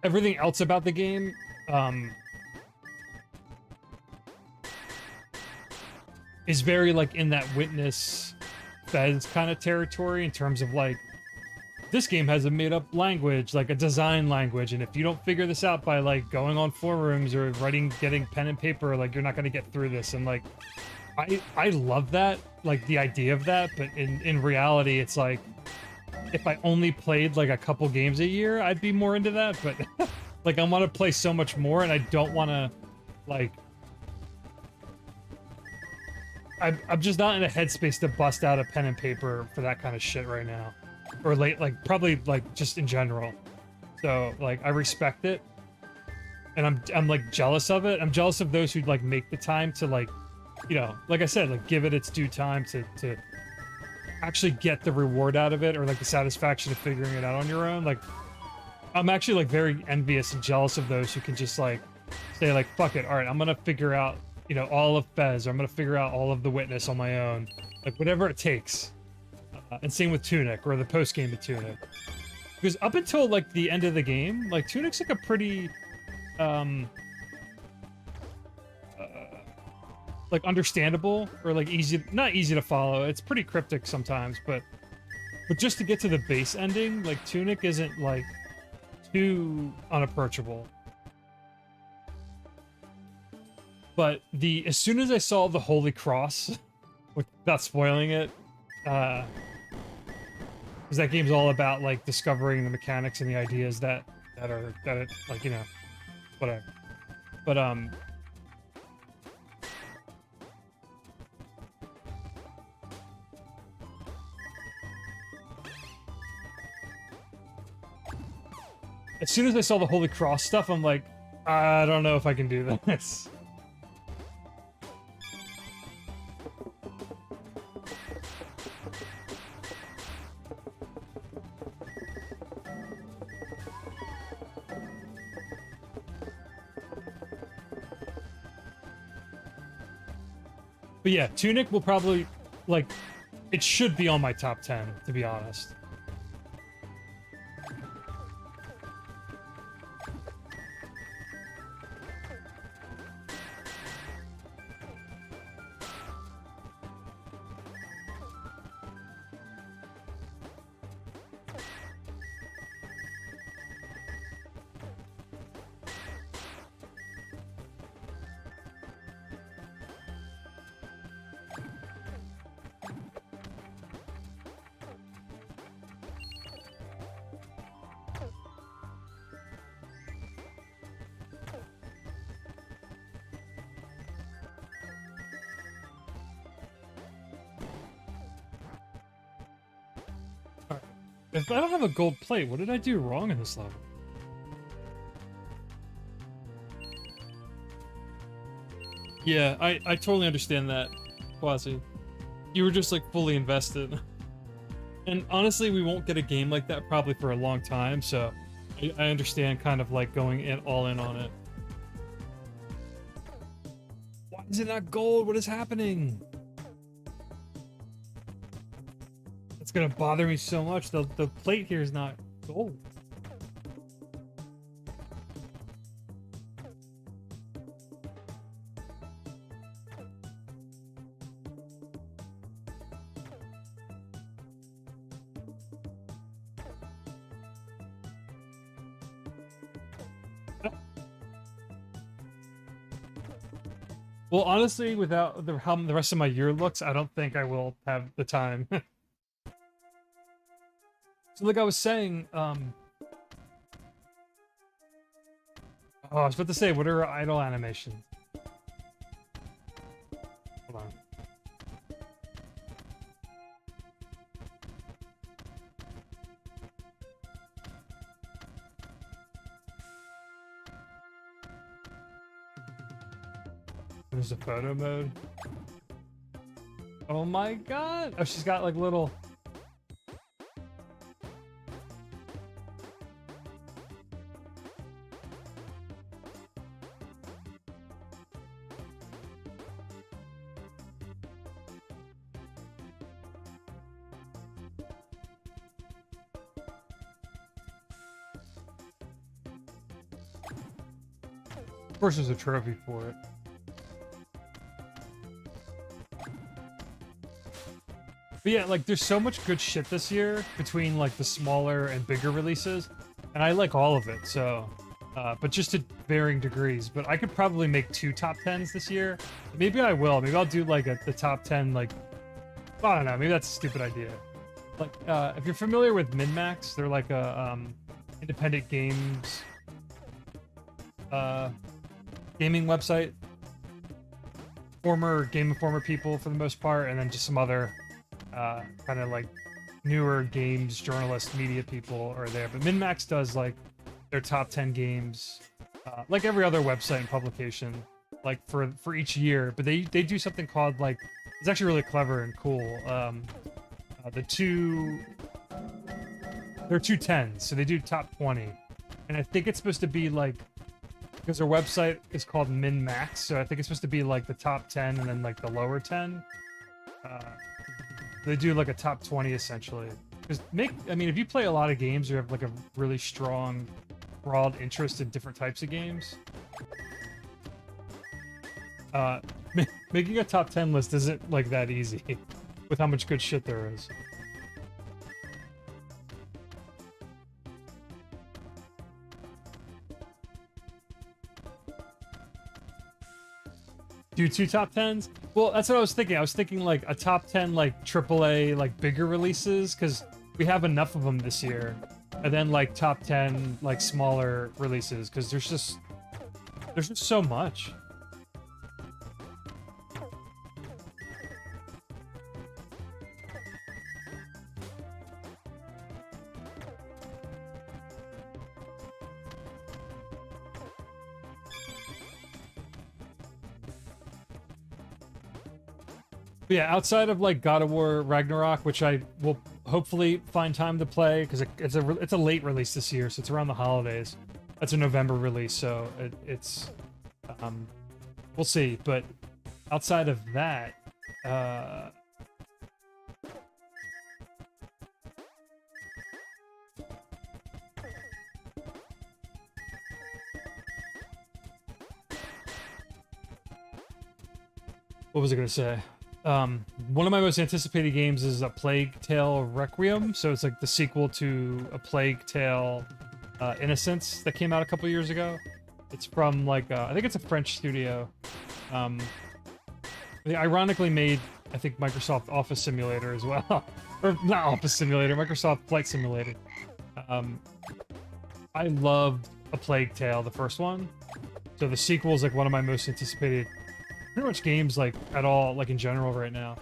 Everything else about the game, is very like in that Witness Fez kind of territory in terms of like, this game has a made-up language, like a design language, and if you don't figure this out by like going on forums or getting pen and paper, like you're not gonna get through this. And like, I love that, like the idea of that, but in reality, it's like, if I only played like a couple games a year, I'd be more into that. But like, I want to play so much more, and I don't want to like. I'm just not in a headspace to bust out a pen and paper for that kind of shit right now, or like probably like just in general. So like, I respect it, and I'm like jealous of it. I'm jealous of those who like make the time to like, you know, like I said, like give it its due time to actually get the reward out of it, or like the satisfaction of figuring it out on your own. Like, I'm actually like very envious and jealous of those who can just like say like, fuck it, all right, I'm gonna figure out, you know, all of Fez, or I'm gonna figure out all of the Witness on my own, like whatever it takes. And same with Tunic, or the post game of Tunic, because up until like the end of the game, like Tunic's like a pretty like understandable, or like easy, not easy to follow. It's pretty cryptic sometimes, but just to get to the base ending, like Tunic isn't like too unapproachable. But as soon as I saw the Holy Cross, without spoiling it, because that game's all about like discovering the mechanics and the ideas that are like, you know, whatever. But as soon as I saw the Holy Cross stuff, I'm like, I don't know if I can do this. But yeah, Tunic will probably, like, it should be on my top 10, to be honest. If I don't have a gold plate, what did I do wrong in this level? Yeah, I totally understand that, Quasi. You were just like fully invested. And honestly, we won't get a game like that probably for a long time, so I understand kind of like going in all in on it. Why is it not gold? What is happening? It's gonna bother me so much. The plate here is not gold. Well, honestly, without how the rest of my year looks, I don't think I will have the time. So like I was saying, oh, I was about to say, what are idle animation? Hold on. There's a photo mode. Oh my god! Oh, she's got like little... Of course, there's a trophy for it. But yeah, like there's so much good shit this year between like the smaller and bigger releases, and I like all of it. So, but just to varying degrees. But I could probably make 2 top 10s this year. Maybe I will. Maybe I'll do like the top 10. Like I don't know. Maybe that's a stupid idea. Like if you're familiar with MinMax, they're like a independent games gaming website. Former Game Informer people for the most part, and then just some other kind of like newer games journalist media people are there. But MinMax does like their top 10 games, like every other website and publication, like for each year. But they do something called like, it's actually really clever and cool. They're 2 10s, so they do top 20, and I think it's supposed to be like, because their website is called MinMax, so I think it's supposed to be like the top 10 and then like the lower 10. They do like a top 20 essentially. Because I mean, if you play a lot of games or have like a really strong, broad interest in different types of games, making a top 10 list isn't like that easy with how much good shit there is. Do 2 top 10s? Well, that's what I was thinking. I was thinking like a top 10 like AAA like bigger releases, because we have enough of them this year, and then like top 10 like smaller releases, because there's just so much. But yeah, outside of like God of War Ragnarok, which I will hopefully find time to play, because it's a late release this year, so it's around the holidays. That's a November release, so it's we'll see. But outside of that, what was I gonna say? One of my most anticipated games is A Plague Tale Requiem, so it's like the sequel to A Plague Tale Innocence that came out a couple years ago. It's from like I think it's a French studio. They ironically made, I think, Microsoft Office Simulator as well, or not Office Simulator, Microsoft Flight Simulator. I loved A Plague Tale, the first one, so the sequel is like one of my most anticipated pretty much games like at all, like in general right now.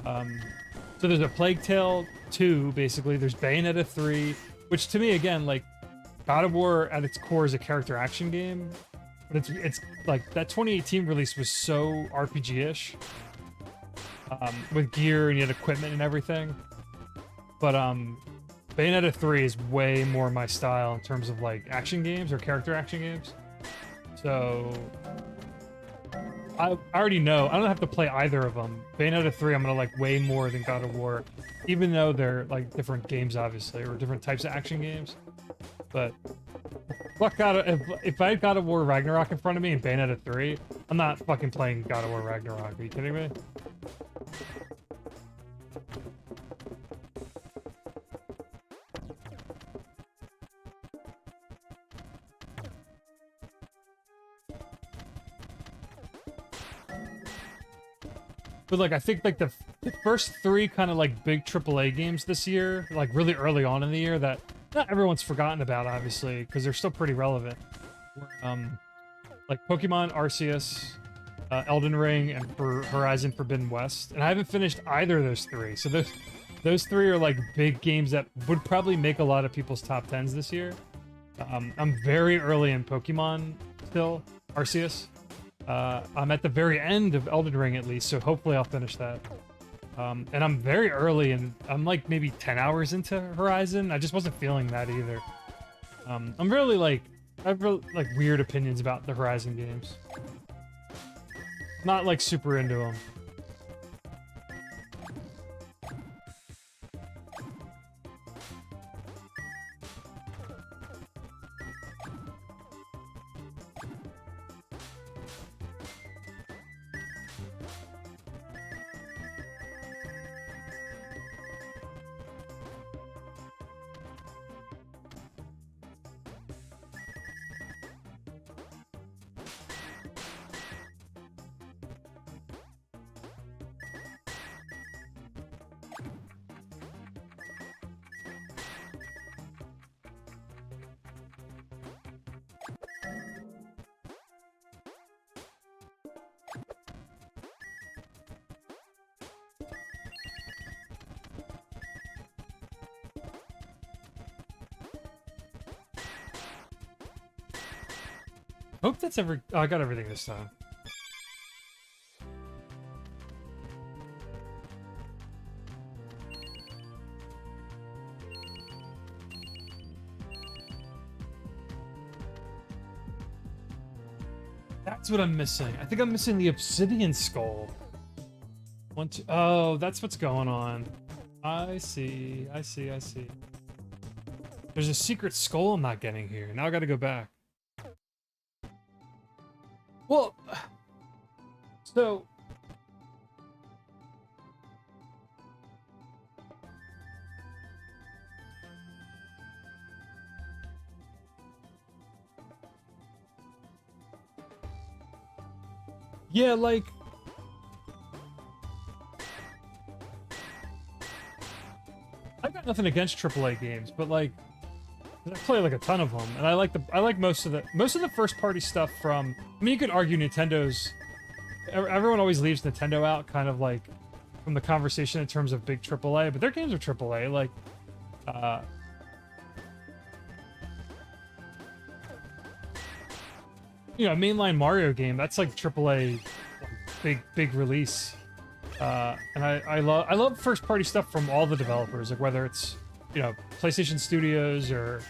So there's a Plague Tale 2, basically. There's Bayonetta 3, which to me, again, like God of War at its core is a character action game, but it's like that 2018 release was so RPG-ish, with gear and you had equipment and everything. But Bayonetta 3 is way more my style in terms of like action games or character action games. So I already know I don't have to play either of them. Bayonetta 3 I'm gonna like way more than God of War, even though they're like different games obviously, or different types of action games. But fuck God, if I had God of War Ragnarok in front of me and Bayonetta 3, I'm not fucking playing God of War Ragnarok. Are you kidding me? But like I think like the first 3 kind of like big AAA games this year, like really early on in the year, that not everyone's forgotten about, obviously, because they're still pretty relevant. Like Pokemon Arceus, Elden Ring, and for Horizon Forbidden West. And I haven't finished either of those 3, so those 3 are like big games that would probably make a lot of people's top 10s this year. I'm very early in Pokemon still, Arceus. I'm at the very end of Elden Ring at least, so hopefully I'll finish that. And I'm very early, and I'm like maybe 10 hours into Horizon. I just wasn't feeling that either. I'm really like, I have really, like weird opinions about the Horizon games. Not like super into them. Hope that's ever. Oh, I got everything this time. That's what I'm missing. I think I'm missing the obsidian skull. One, two. Oh, that's what's going on. I see. I see. I see. There's a secret skull I'm not getting here. Now I gotta go back. Well, so... yeah, like... I got nothing against AAA games, but like... I play like a ton of them, and I like most of the first party stuff from. I mean, you could argue Nintendo's. Everyone always leaves Nintendo out, kind of like from the conversation in terms of big AAA, but their games are AAA. Like, you know, a mainline Mario game that's like AAA, big release. And I love first party stuff from all the developers, like whether it's, you know, PlayStation Studios or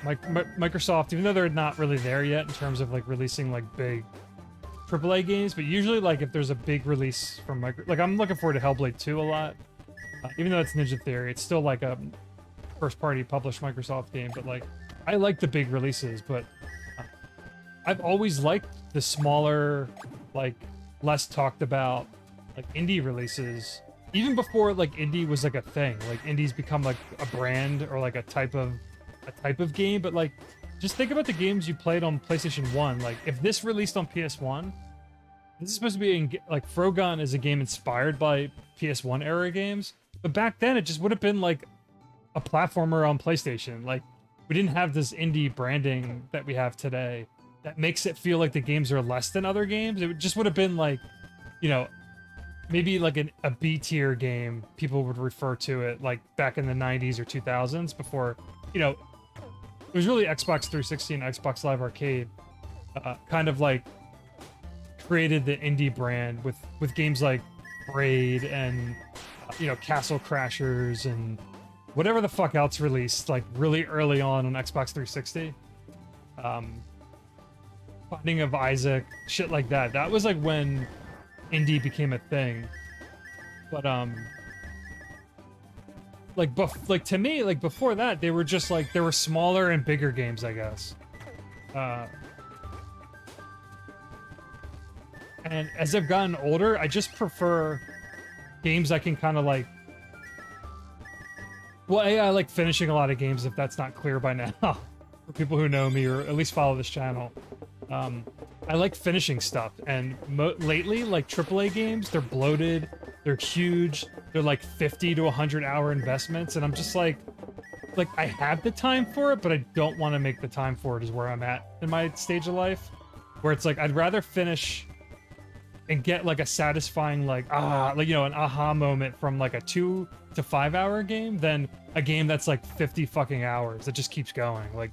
Microsoft, even though they're not really there yet in terms of like releasing like big AAA games. But usually, like if there's a big release from like I'm looking forward to Hellblade 2 a lot, even though it's Ninja Theory, it's still like a first party published Microsoft game. But like I like the big releases, but I've always liked the smaller, like less talked about, like indie releases. Even before like indie was like a thing, like indie's become like a brand or like a type of game. But like, just think about the games you played on PlayStation 1. Like, if this released on PS1, this is supposed to be like Frogun is a game inspired by PS1 era games, but back then it just would have been like a platformer on PlayStation. Like, we didn't have this indie branding that we have today that makes it feel like the games are less than other games. It just would have been like, you know, maybe like a B tier game, people would refer to it, like back in the 90s or 2000s, before, you know, it was really Xbox 360 and Xbox Live Arcade kind of like created the indie brand with games like Braid and, you know, Castle Crashers and whatever the fuck else released like really early on Xbox 360. Binding of Isaac, shit like that. That was like when indie became a thing. But like to me, like before that, they were just like, there were smaller and bigger games, I guess. And as I've gotten older, I just prefer games I can kind of like, well, I like finishing a lot of games, if that's not clear by now. For people who know me or at least follow this channel. I like finishing stuff, and lately, like AAA games, they're bloated, they're huge, they're like 50 to 100 hour investments, and I'm just like I have the time for it, but I don't want to make the time for it, is where I'm at in my stage of life, where it's like I'd rather finish and get like a satisfying like you know, an aha moment from like a 2 to 5 hour game than a game that's like 50 fucking hours that just keeps going. Like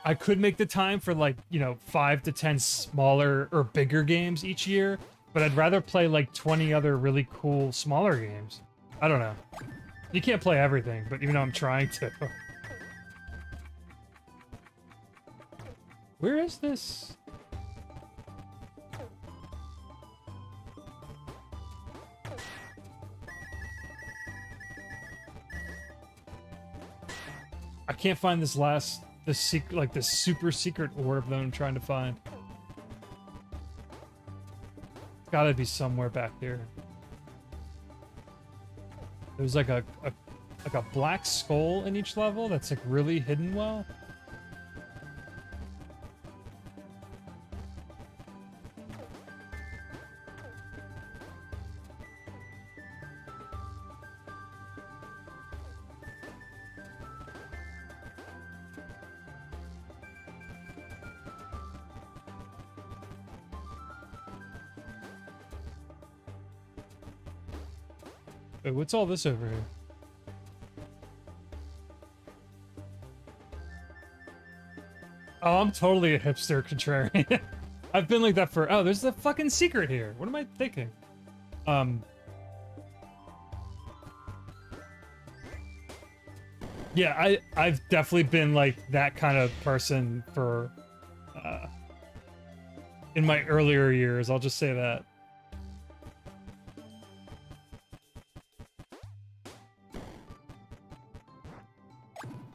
I could make the time for like, you know, 5 to 10 smaller or bigger games each year, but I'd rather play like 20 other really cool smaller games. I don't know. You can't play everything, but even though I'm trying to. Where is this? I can't find this this super secret orb that I'm trying to find. Gotta be somewhere back here. There's like a black skull in each level that's like really hidden well. Wait, what's all this over here? Oh, I'm totally a hipster contrarian. I've been like that for. Oh, there's the fucking secret here. What am I thinking? Um. Yeah, I've definitely been like that kind of person for uh in my earlier years, I'll just say that.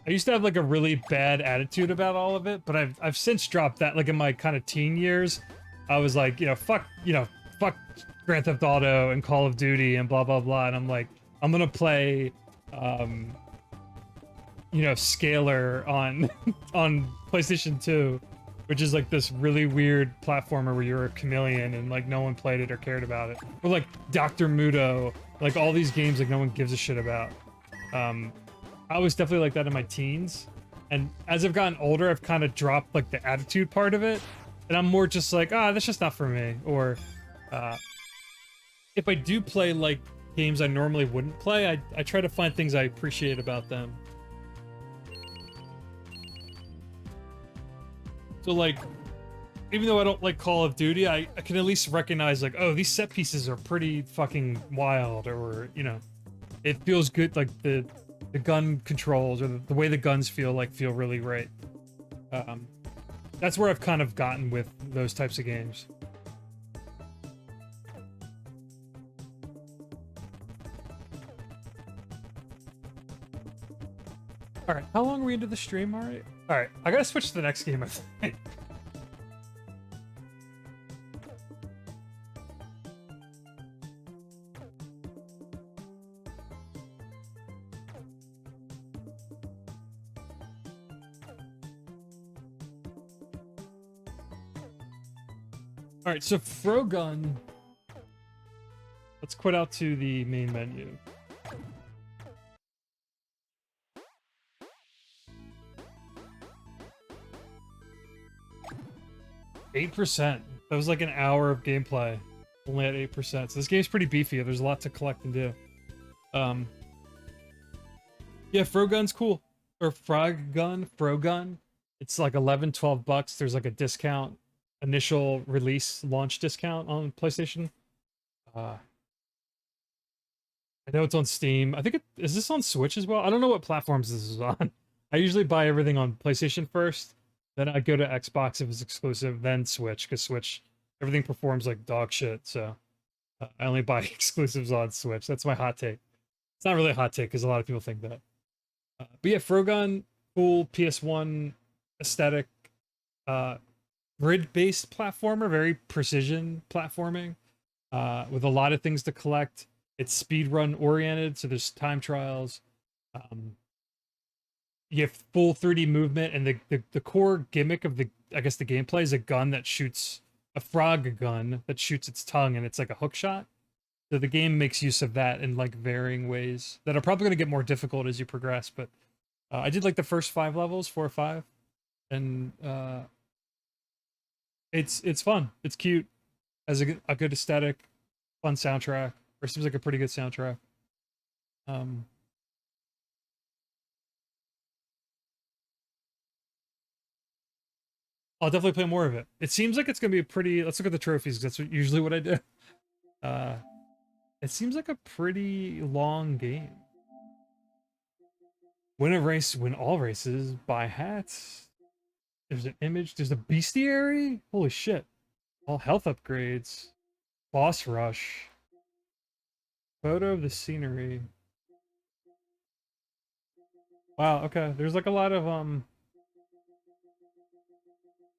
I used to have like a really bad attitude about all of it, but I've since dropped that. Like in my kind of teen years, I was like, fuck Grand Theft Auto and Call of Duty and blah blah blah, and I'm like, I'm gonna play um Scalar on on PlayStation 2, which is like this really weird platformer where you're a chameleon and like no one played it or cared about it. Or like Dr. Muto, like all these games like no one gives a shit about. I was definitely like that in my teens. And as I've gotten older, I've kind of dropped like the attitude part of it. And I'm more just like, that's just not for me. Or if I do play like games I normally wouldn't play, I try to find things I appreciate about them. So like, even though I don't like Call of Duty, I can at least recognize like, oh, these set pieces are pretty fucking wild, or it feels good, like the gun controls or the way the guns feel really right. That's where I've kind of gotten with those types of games. All right, how long are we into the stream? All right, I gotta switch to the next game, I think. All right, so Frogun. Let's quit out to the main menu. %. That was like an hour of gameplay. Only at 8%. So this game's pretty beefy. There's a lot to collect and do. Yeah, Frogun's cool. Or Frogun. It's like 11, 12 bucks. There's like a discount, initial release launch discount on PlayStation. I know it's on Steam. I think is this on Switch as well? I don't know what platforms this is on. I usually buy everything on PlayStation first. Then I go to Xbox if it's exclusive, then Switch, because Switch, everything performs like dog shit, so I only buy exclusives on Switch. That's my hot take. It's not really a hot take, because a lot of people think that. But yeah, Frogun, cool PS1 aesthetic, grid-based platformer, very precision platforming, with a lot of things to collect. It's speedrun oriented, so there's time trials. You have full 3D movement, and the core gimmick of the gameplay is a gun that shoots a frog gun that shoots its tongue, and it's like a hook shot. So the game makes use of that in like varying ways that are probably going to get more difficult as you progress. But I did like the first 5 levels, 4 or 5, and it's fun. It's cute, has a good aesthetic, fun soundtrack, or seems like a pretty good soundtrack. I'll definitely play more of it. It seems like it's gonna be a pretty. Let's look at the trophies. That's usually what I do. It seems like a pretty long game. Win a race, win all races, buy hats. There's an image. There's a bestiary. Holy shit! All health upgrades. Boss rush. Photo of the scenery. Wow. Okay. There's like a lot of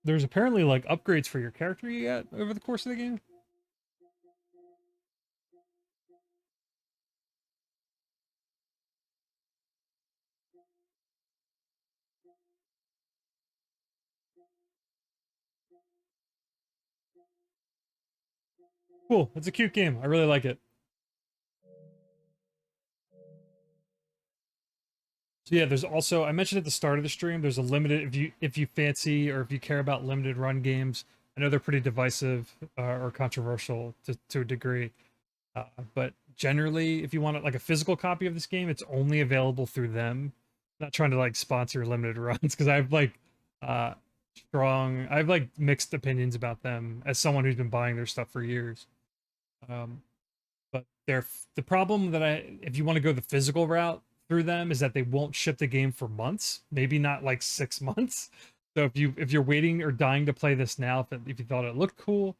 There's apparently like upgrades for your character you get over the course of the game. Cool. It's a cute game. I really like it. So yeah, there's also, I mentioned at the start of the stream, there's a limited, if you fancy or if you care about limited run games. I know they're pretty divisive or controversial to a degree, but generally, if you want like a physical copy of this game, it's only available through them. Not trying to like sponsor limited runs, because I've like strong. I have like mixed opinions about them as someone who's been buying their stuff for years. Um, but the problem that if you want to go the physical route through them is that they won't ship the game for months, maybe not like 6 months. So if you're waiting or dying to play this now, if you thought it looked cool,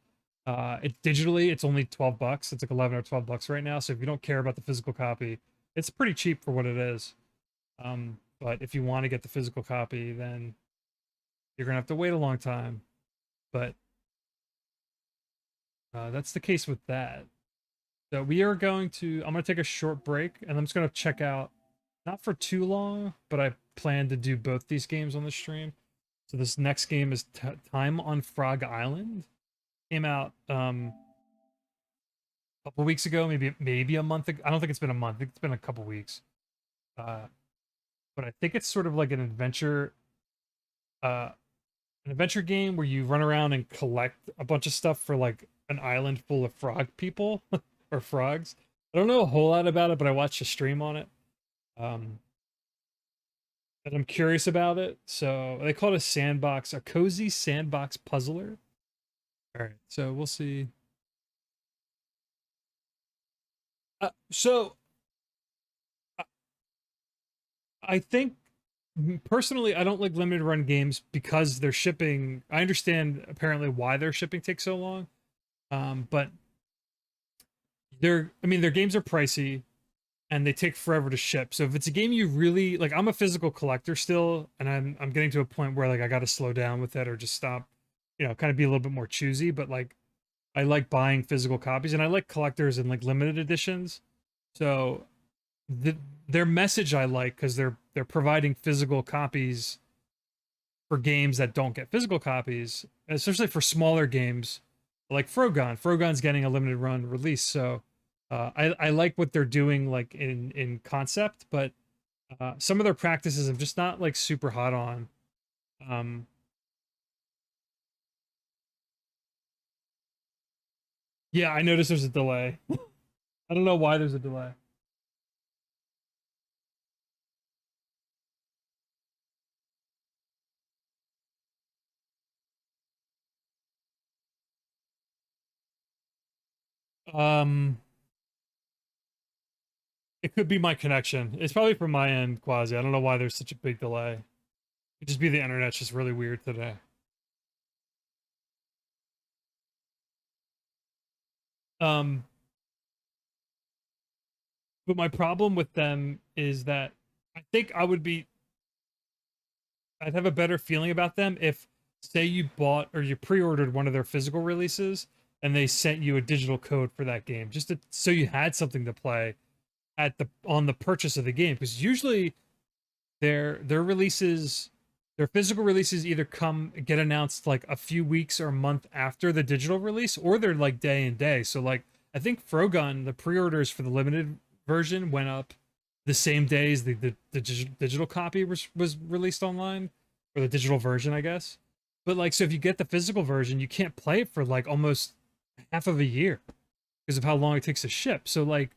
it digitally it's only $12. It's like 11 or $12 right now. So if you don't care about the physical copy, it's pretty cheap for what it is. But if you want to get the physical copy, then you're gonna have to wait a long time. But that's the case with that. So we are going to. I'm gonna take a short break, and I'm just gonna check out. Not for too long, but I plan to do both these games on the stream. So this next game is Time on Frog Island. Came out a couple weeks ago, maybe a month ago. I don't think it's been a month. I think it's been a couple weeks. Uh, but I think it's sort of like uh, an adventure game where you run around and collect a bunch of stuff for like an island full of frog people or frogs. I don't know a whole lot about it, but I watched a stream on it. Um, and I'm curious about it. So they call it a cozy sandbox puzzler. All right, so we'll see. So I think personally, I don't like limited run games because they're shipping. I understand apparently why their shipping takes so long, but I mean, their games are pricey and they take forever to ship. So if it's a game you really like, I'm a physical collector still, and I'm getting to a point where like I got to slow down with it or just stop, kind of be a little bit more choosy. But like, I like buying physical copies and I like collectors and like limited editions. So the their message I like because they're providing physical copies for games that don't get physical copies, especially for smaller games like Frogun. Frogun's getting a limited run release, so I like what they're doing like in concept, but some of their practices I'm just not like super hot on. Um, yeah, I noticed there's a delay. I don't know why there's a delay. Um, it could be my connection. It's probably from my end, Quasi. I don't know why there's such a big delay. It could just be the internet's just really weird today. Um, but my problem with them is that I think I'd have a better feeling about them if, say, you bought or you pre-ordered one of their physical releases and they sent you a digital code for that game, so you had something to play at the on the purchase of the game. Because usually their releases, their physical releases either get announced like a few weeks or a month after the digital release, or they're like day and day. So like I think Frogun, the pre-orders for the limited version went up the same day as the digital copy was released online, or the digital version, I guess. But like, so if you get the physical version, you can't play it for like almost half of a year because of how long it takes to ship. So like,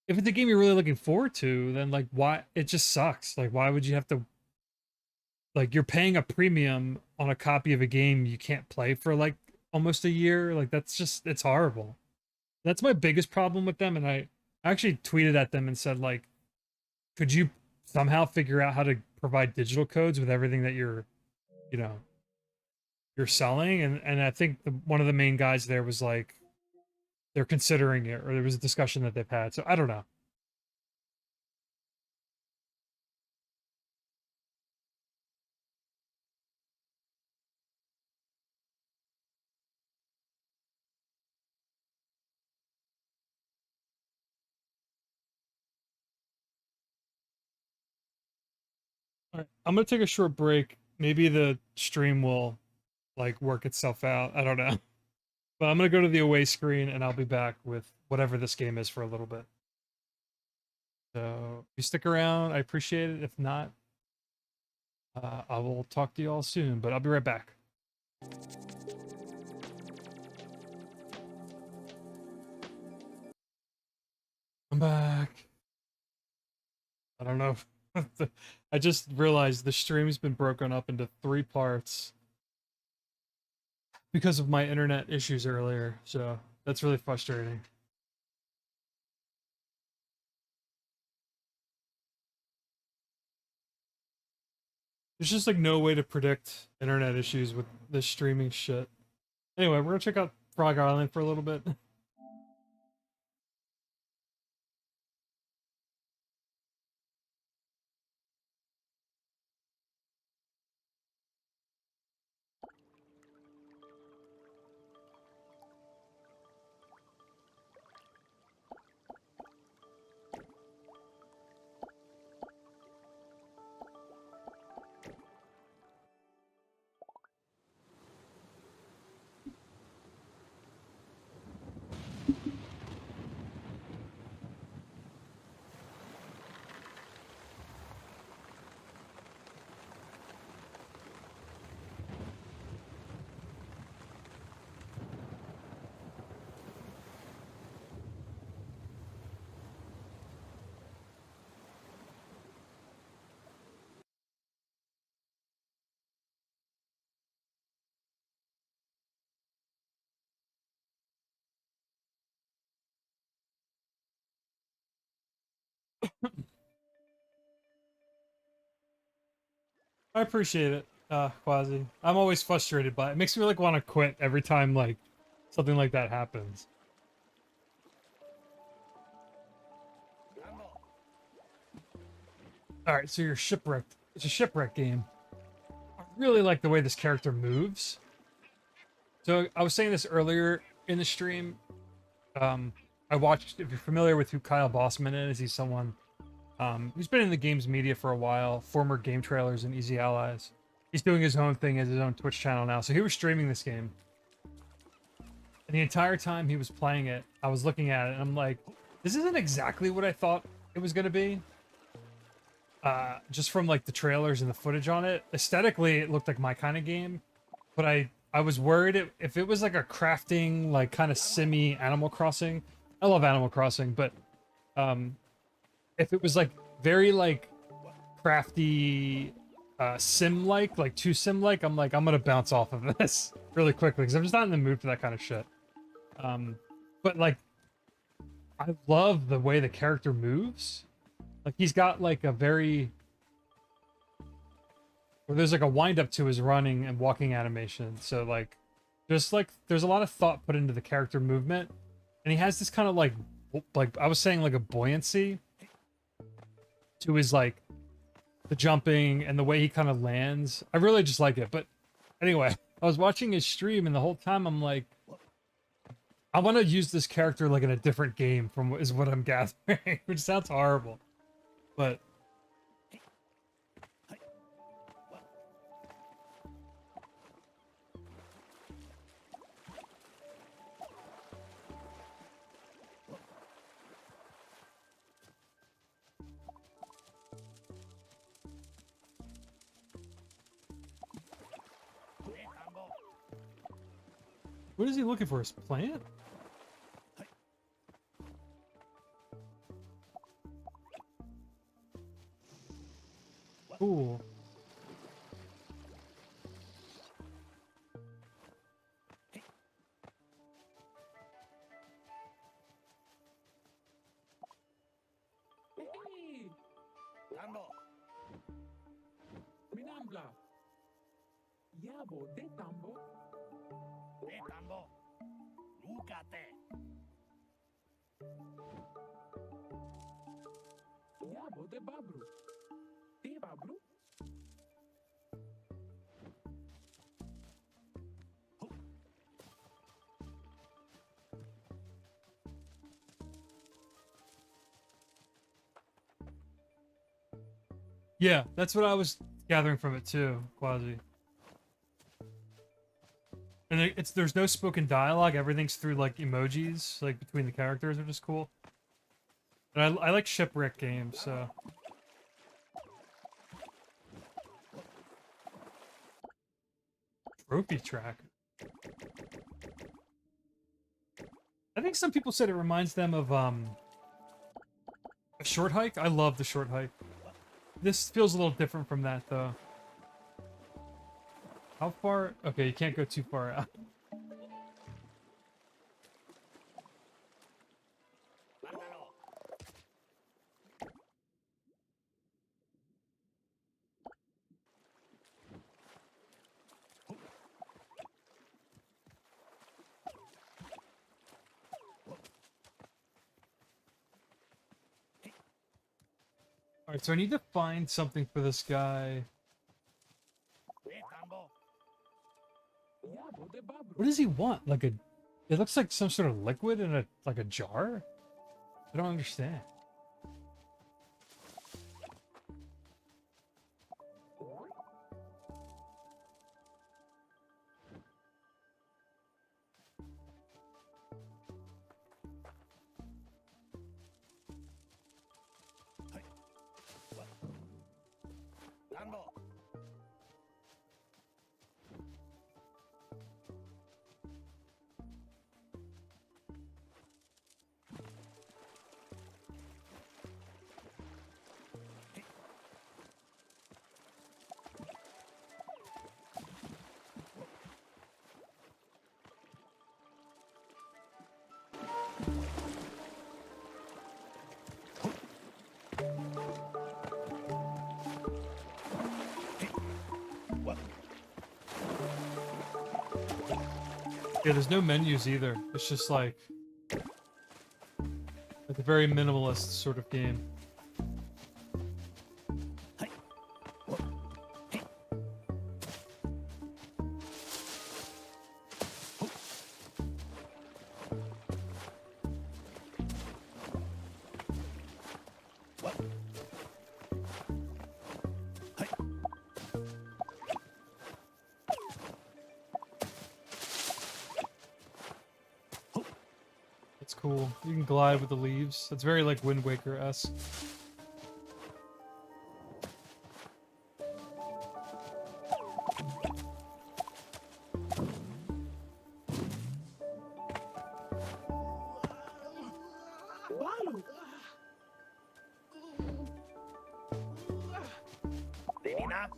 if it's a game you're really looking forward to, then like, why it just sucks. Like, why would you have to like you're paying a premium on a copy of a game you can't play for like almost a year? Like that's just it's horrible. That's my biggest problem with them, and I actually tweeted at them and said like, could you somehow figure out how to provide digital codes with everything that you know you're selling? And I think one of the main guys there was like they're considering it, or there was a discussion that they've had. So I don't know. All right, I'm gonna take a short break. Maybe the stream will like work itself out. I don't know. But I'm gonna go to the away screen and I'll be back with whatever this game is for a little bit. So if you stick around, I appreciate it. If not, I will talk to you all soon. But I'll be right back. I'm back. I don't know. I just realized the stream's been broken up into 3 parts. because of my internet issues earlier, so that's really frustrating. There's just like no way to predict internet issues with this streaming shit. Anyway, we're gonna check out Frog Island for a little bit. I appreciate it, Quasi. I'm always frustrated by it. It makes me like want to quit every time like something like that happens. All right, so you're shipwrecked. It's a shipwreck game. I really like the way this character moves. So I was saying this earlier in the stream. Um, I watched. If you're familiar with who Kyle Bossman is, he's someone who's been in the games media for a while. Former Game Trailers and Easy Allies. He's doing his own thing as his own Twitch channel now. So he was streaming this game, and the entire time he was playing it, I was looking at it, and I'm like, this isn't exactly what I thought it was gonna be. Just from like the trailers and the footage on it, aesthetically it looked like my kind of game, but I was worried if it was like a crafting, like kind of simmy Animal Crossing. I love Animal Crossing, but um, if it was like very like crafty, sim like too sim-like, I'm like I'm gonna bounce off of this really quickly because I'm just not in the mood for that kind of shit. But like I love the way the character moves. Like he's got like a very where there's like a wind up to his running and walking animation. So like just like there's a lot of thought put into the character movement. And he has this kind of like I was saying like a buoyancy to his like the jumping and the way he kind of lands. I really just like it. But anyway, I was watching his stream and the whole time I'm like I want to use this character like in a different game from is what I'm gathering, which sounds horrible. But what is he looking for? His plant? Cool. Tambo. Minambla. Yabo, de tambo. De tambo. Lucate. Yabo, de babru. De babru. Yeah, that's what I was gathering from it too, Quasi. And there's no spoken dialogue. Everything's through like emojis, like between the characters, which is cool. And I like shipwreck games, so. Trophy track. I think some people said it reminds them of a short hike. I love the short hike. This feels a little different from that though. How far? Okay, you can't go too far out. Alright, so I need to find something for this guy. Diabo de babro. What does he want? Like a... It looks like some sort of liquid in a like a jar? I don't understand. Yeah, there's no menus either. It's just like a very minimalist sort of game. It's cool. You can glide with the leaves. It's very like Wind Waker-esque. Balo. Denina,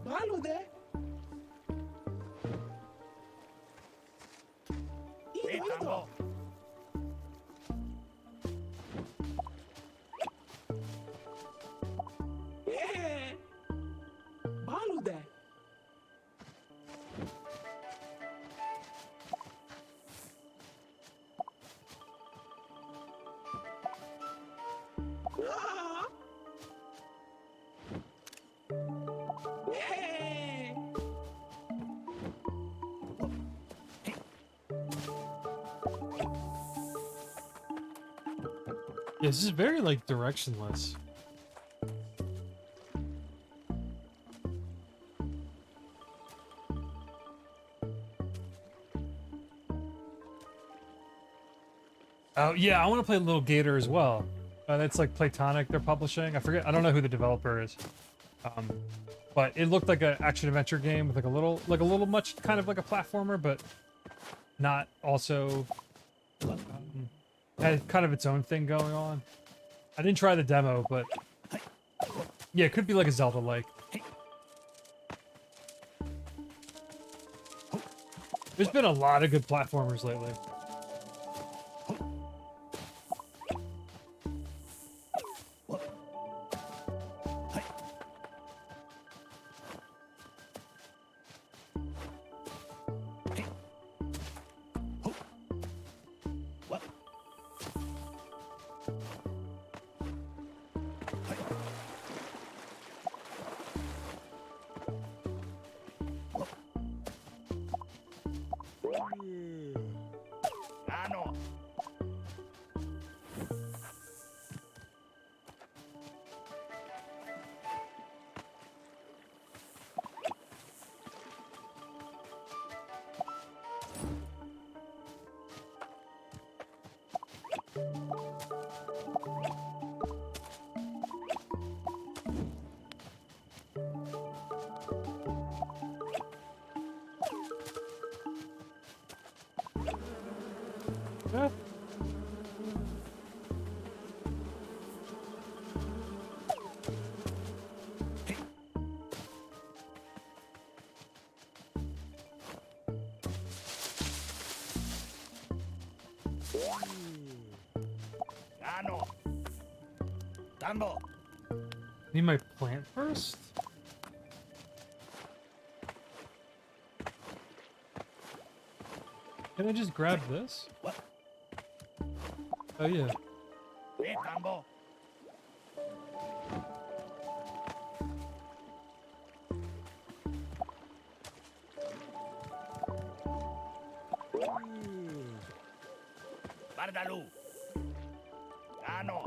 Balo de. Tambo. Yeah. Balo de. Ah. Yeah. Yeah, this is very like directionless. Oh yeah, I want to play Little Gator as well. That's like Platonic they're publishing. I forget. I don't know who the developer is. Um, but it looked like an action adventure game with like a little much kind of like a platformer, but not also had kind of its own thing going on. I didn't try the demo, but yeah, it could be like a Zelda-like. There's been a lot of good platformers lately. Ano. Yeah. Ano. Tambo. Need my plant first? Can I just grab this? What? Oh yeah. tambo. Bardalu. Gano.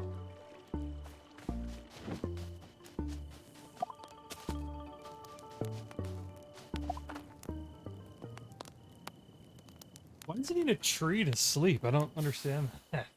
Why does it need a tree to sleep? I don't understand that.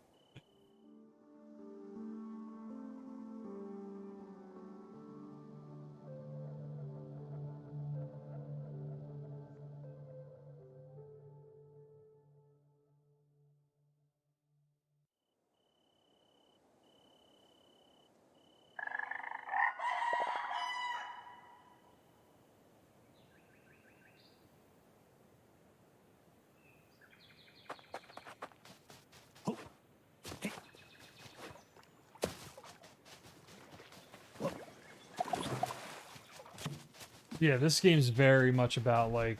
Yeah, this game's very much about like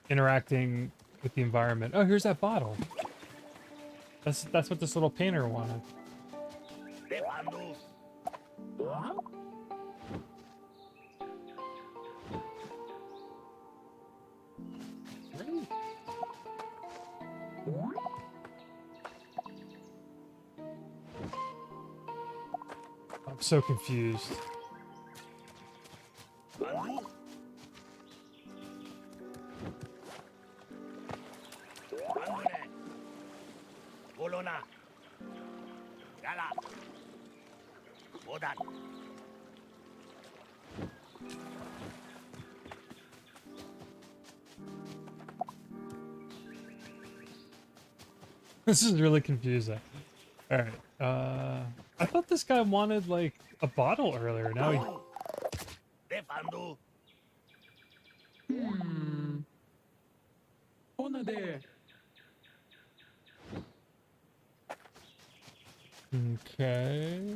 interacting with the environment. Oh, here's that bottle. That's what this little painter wanted. Defandu. Huh? Really? I'm so confused. Bandu. Bandune. Bolona. Gala. Bodan. This is really confusing. All right. I thought this guy wanted like a bottle earlier. Now he. Defandu. Hmm. Ona there. Okay.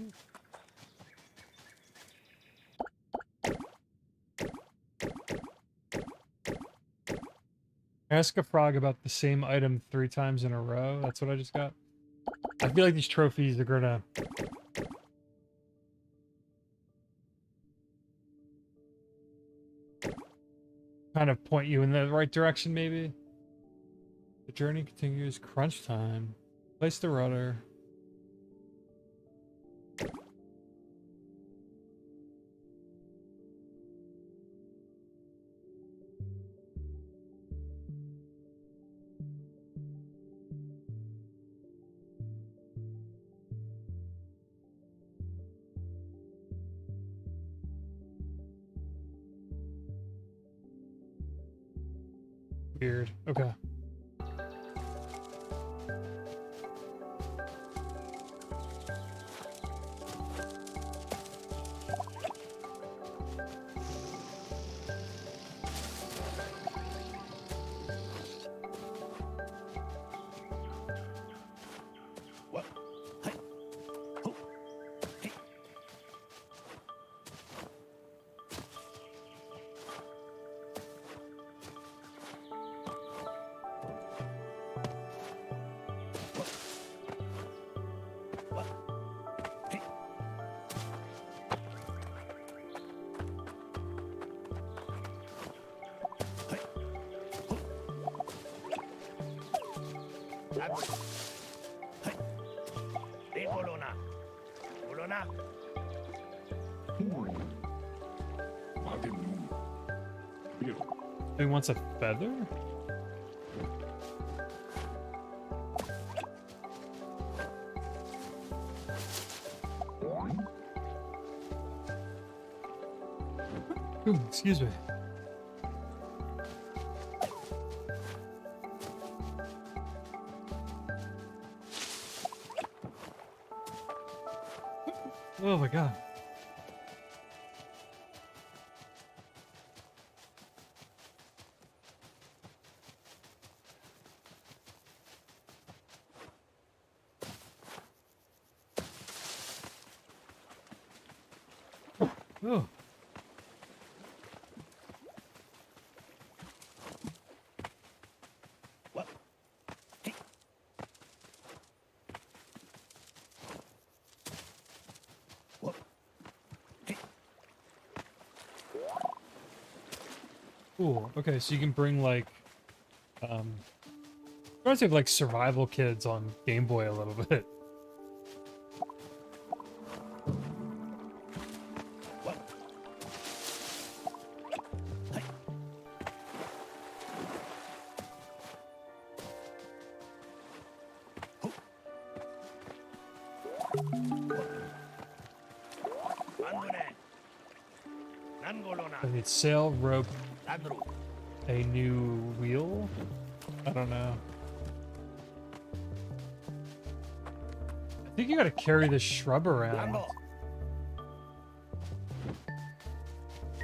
Ask a frog about the same item 3 times in a row. That's what I just got. I feel like these trophies are gonna kind of point you in the right direction, maybe. The journey continues. Crunch time. Place the rudder. Weird. Okay. What? Hey. Ho. Hey. What? Hey. Hey. Ho. Dabu. Hey. De Bolona. Bolona. He wants a feather? Ooh, excuse me. Oh my god. Oh. What? Hey. Cool. Okay, so you can bring like, reminds me of like Survival Kids on Game Boy a little bit. What? Hey. Andone. Nangolona. I need sail, rope, Ladru. a new wheel. I don't know. I think you gotta carry this shrub around Lando.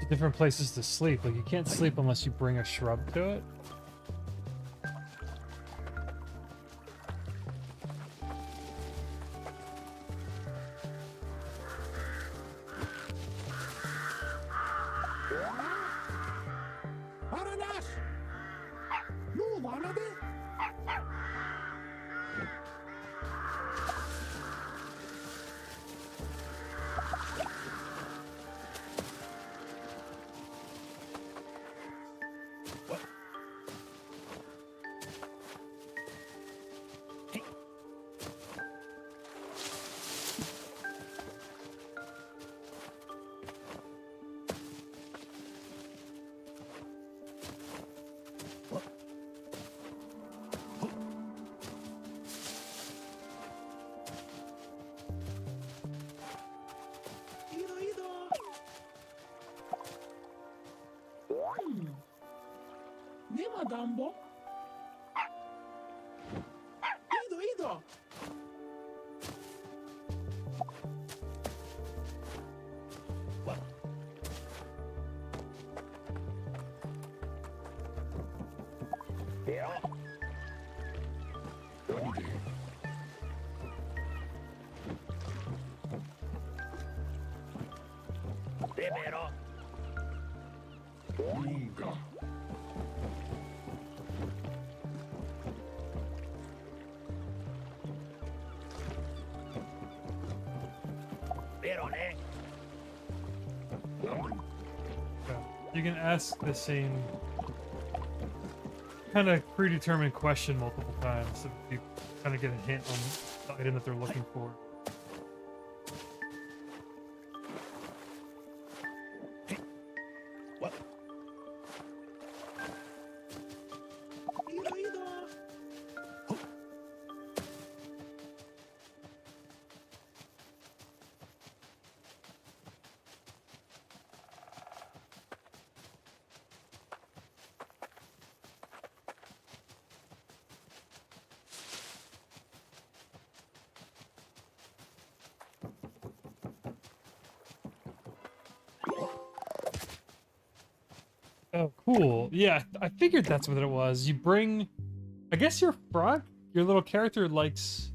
to different places to sleep. Like you can't sleep unless you bring a shrub to it. Aranash! No, Vanade! What? Hey. What? Ido! Ni madambo? Ido! What? Pero. Pero. Nunca. Pero, ne. Yeah. You can ask the same kind of predetermined question multiple times so you kind of get a hint on the item that they're looking for. What? Ido! Oh, cool. Yeah, I figured that's what it was. You bring, I guess your frog, your little character likes.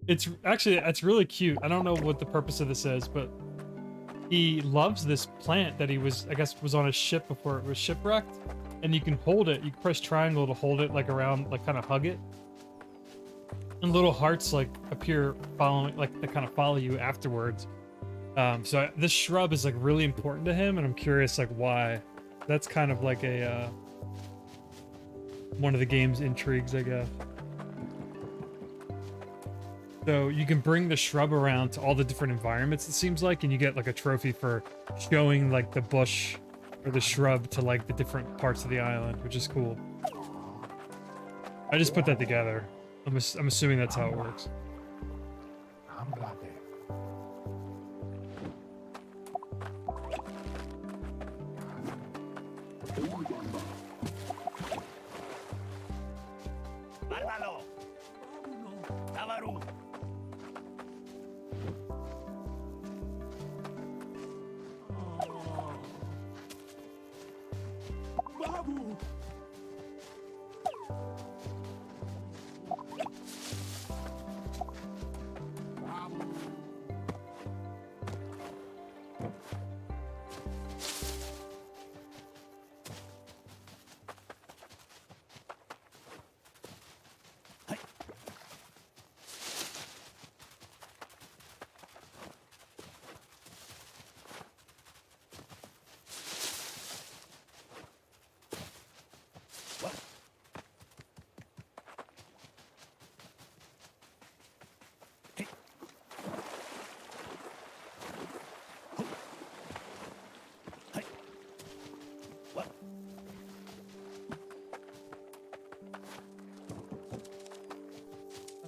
It's really cute. I don't know what the purpose of this is, but he loves this plant that he was, I guess, was on a ship before it was shipwrecked, and you can hold it. You can press triangle to hold it, like around, like kind of hug it, and little hearts like appear following, like that kind of follow you afterwards. So this shrub is like really important to him, and I'm curious like why. That's kind of like a one of the game's intrigues, I guess. So you can bring the shrub around to all the different environments, it seems like, and you get like a trophy for showing like the bush or the shrub to like the different parts of the island, which is cool. I just put that together. I'm assuming that's how it works. I'm glad. Bárbaro. Tavaru. Babu!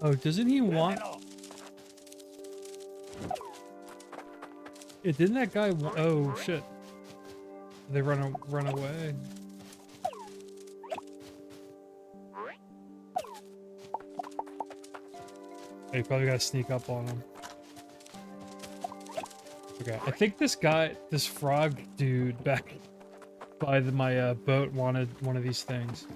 Oh, doesn't he want... Prendelo. Yeah, didn't that guy oh, shit. They run away. Oh, you probably gotta sneak up on him. Okay, I think this guy, this frog dude back by my boat wanted one of these things.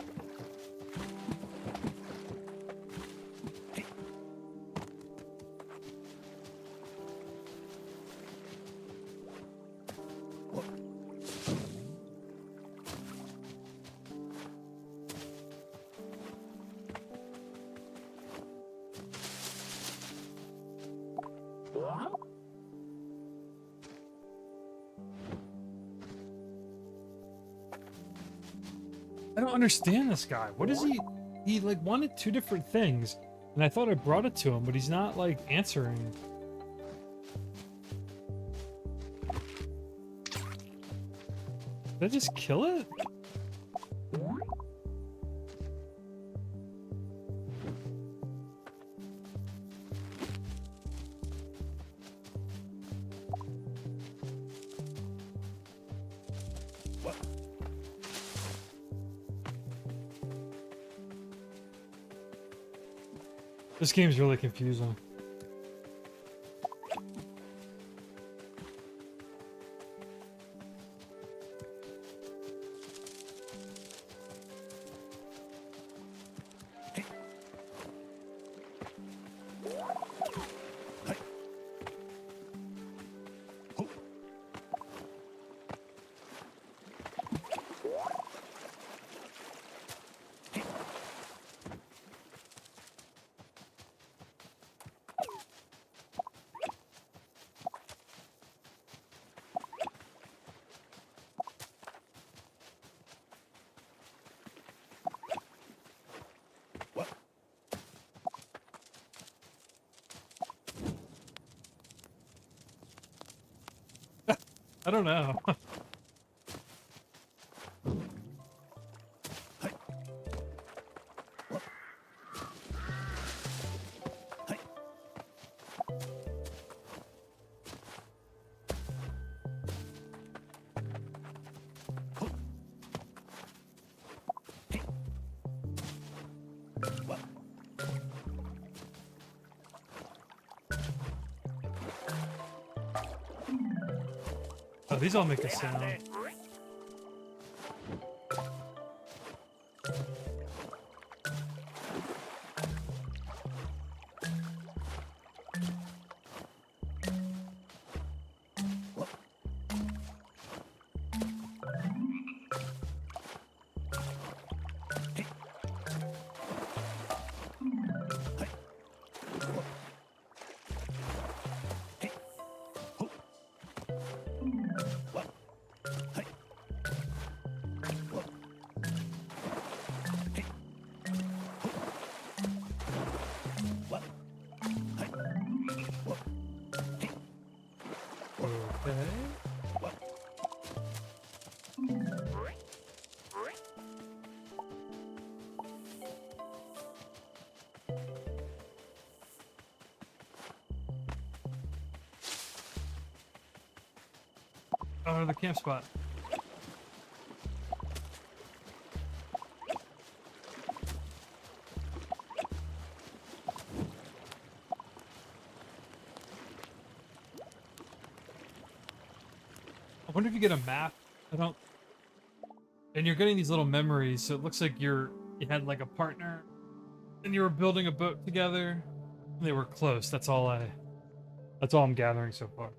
I don't understand this guy. What is he? He like wanted two different things, and I thought I brought it to him, but he's not like answering. Did I just kill it? What? This game's really confusing. What? I don't know. What? Oh, these all make a sound. Okay. Oh, the camp spot. I wonder if you get a map. I don't. And you're getting these little memories, so it looks like you had like a partner, and you were building a boat together. And they were close. That's all I'm gathering so far.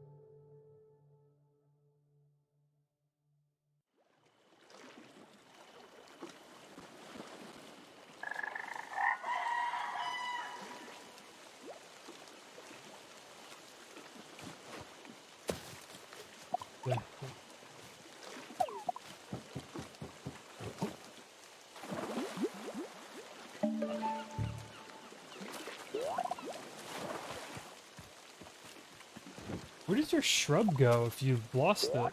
Yeah. Where does your shrub go if you've lost it?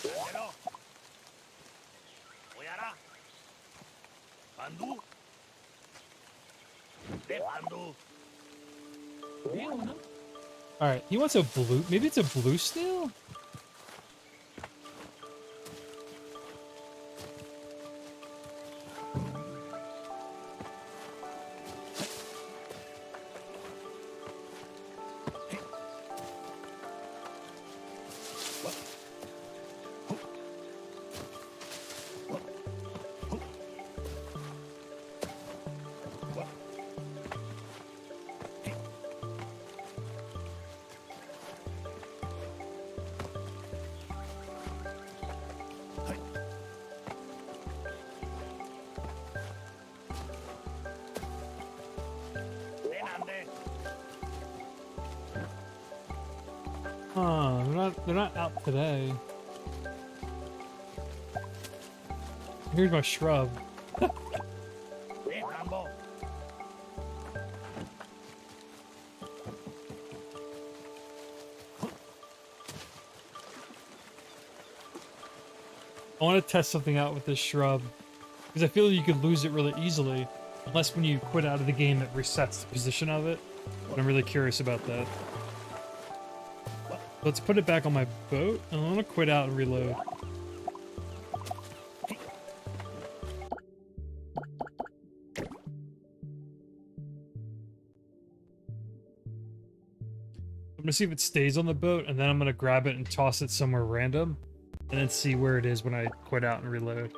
Prendelo. Voy a Di una. All right, he wants a blue. Maybe it's a blue snail. Huh, they're not out today. Here's my shrub. I want to test something out with this shrub because I feel you could lose it really easily unless when you quit out of the game it resets the position of it. But I'm really curious about that. Let's put it back on my boat. I want to quit out and reload. I'm gonna see if it stays on the boat, and then I'm gonna grab it and toss it somewhere random, and then see where it is when I quit out and reload.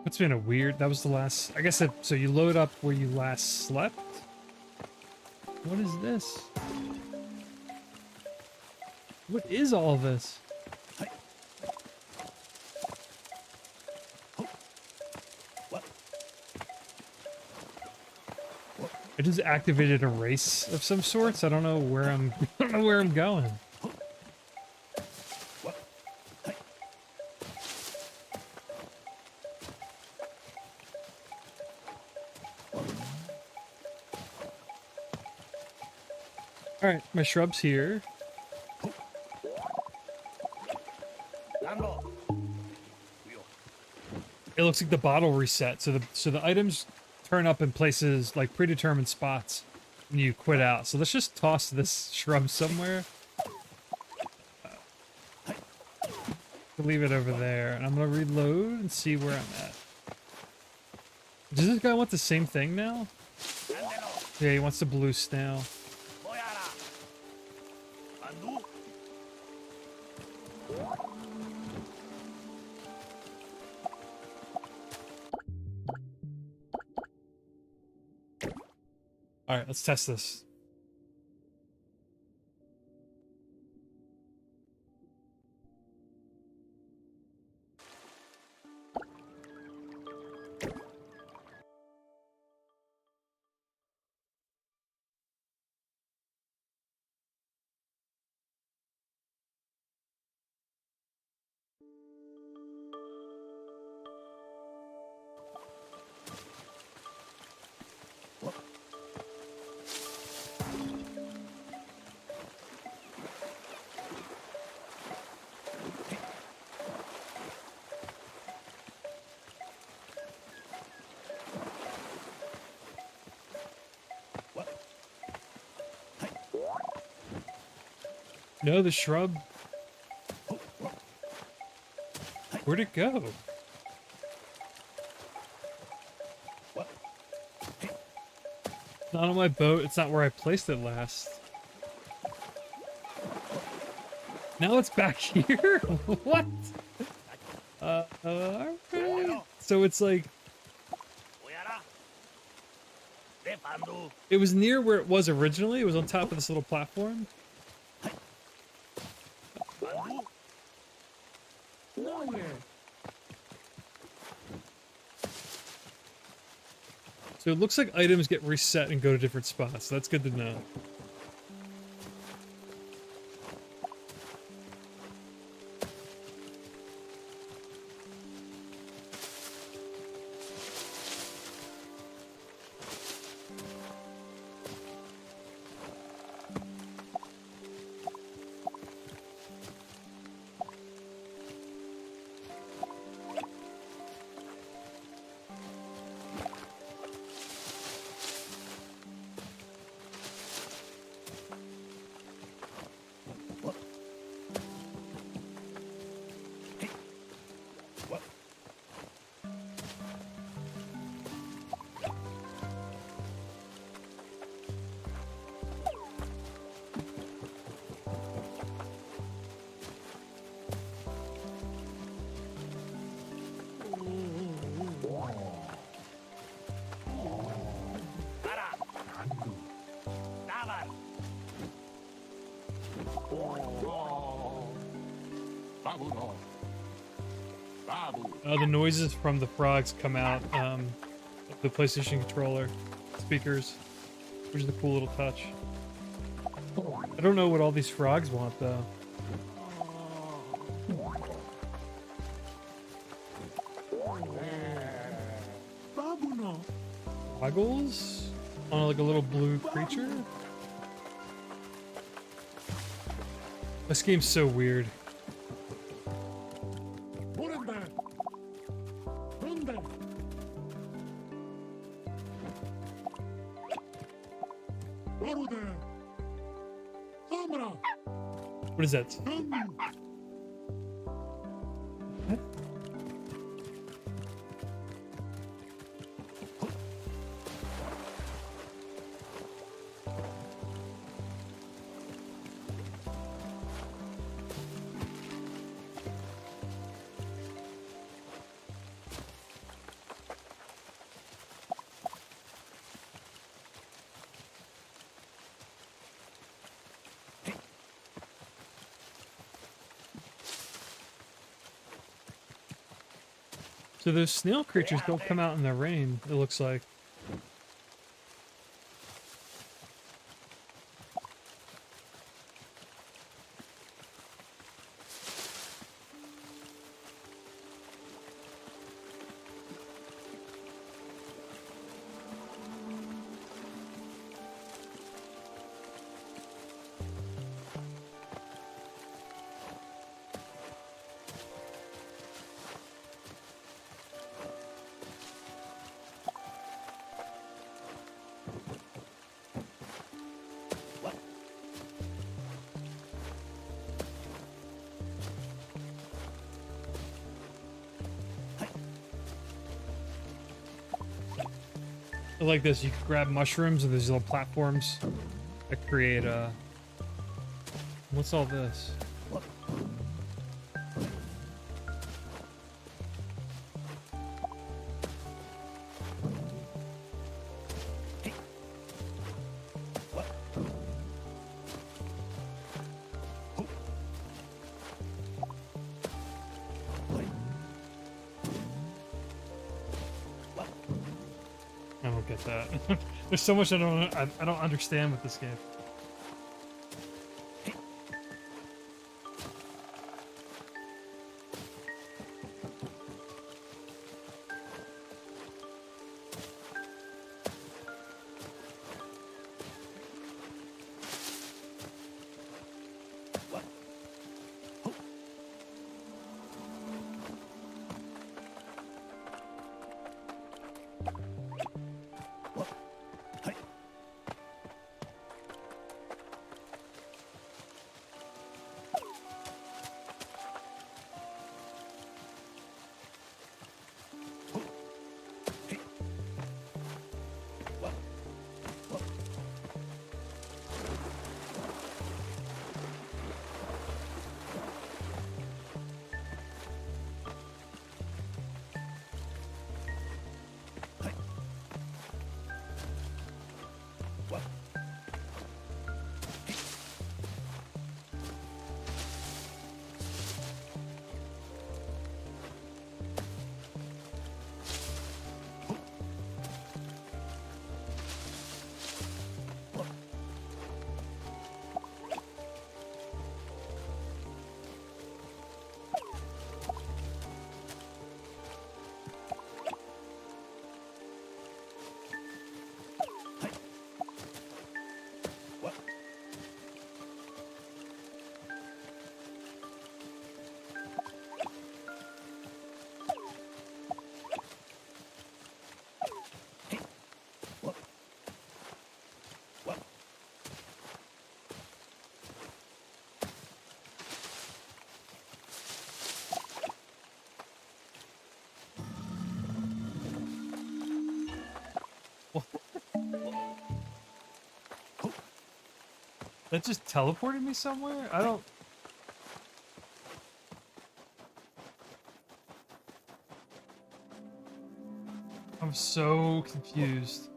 Puts me in a weird. That was the last. I guess so. You load up where you last slept. What is this? What is all this? I just activated a race of some sorts. I don't know where I'm. I don't know where I'm going. All right, my shrub's here. It looks like the bottle reset, so the items turn up in places like predetermined spots when you quit out. So let's just toss this shrub somewhere. Leave it over there, and I'm gonna reload and see where I'm at. Does this guy want the same thing now? Yeah, he wants the blue snail. All right, let's test this. No, the shrub. Where'd it go? Not on my boat. It's not where I placed it last. Now it's back here? What? Alright. So it's like... It was near where it was originally. It was on top of this little platform. Nowhere. So it looks like items get reset and go to different spots. That's good to know. Babu no. Babu. The noises from the frogs come out of the PlayStation controller speakers, which is a cool little touch. I don't know what all these frogs want though. Babu no. Waggles on like a little blue creature. This game's so weird. Burunda. Runde. Barude. Samra. What is that? So those snail creatures don't come out in the rain, it looks like. I like this, you can grab mushrooms and there's little platforms that create what's all this? I don't get that. There's so much I don't understand with this game. That just teleported me somewhere? I don't... I'm so confused.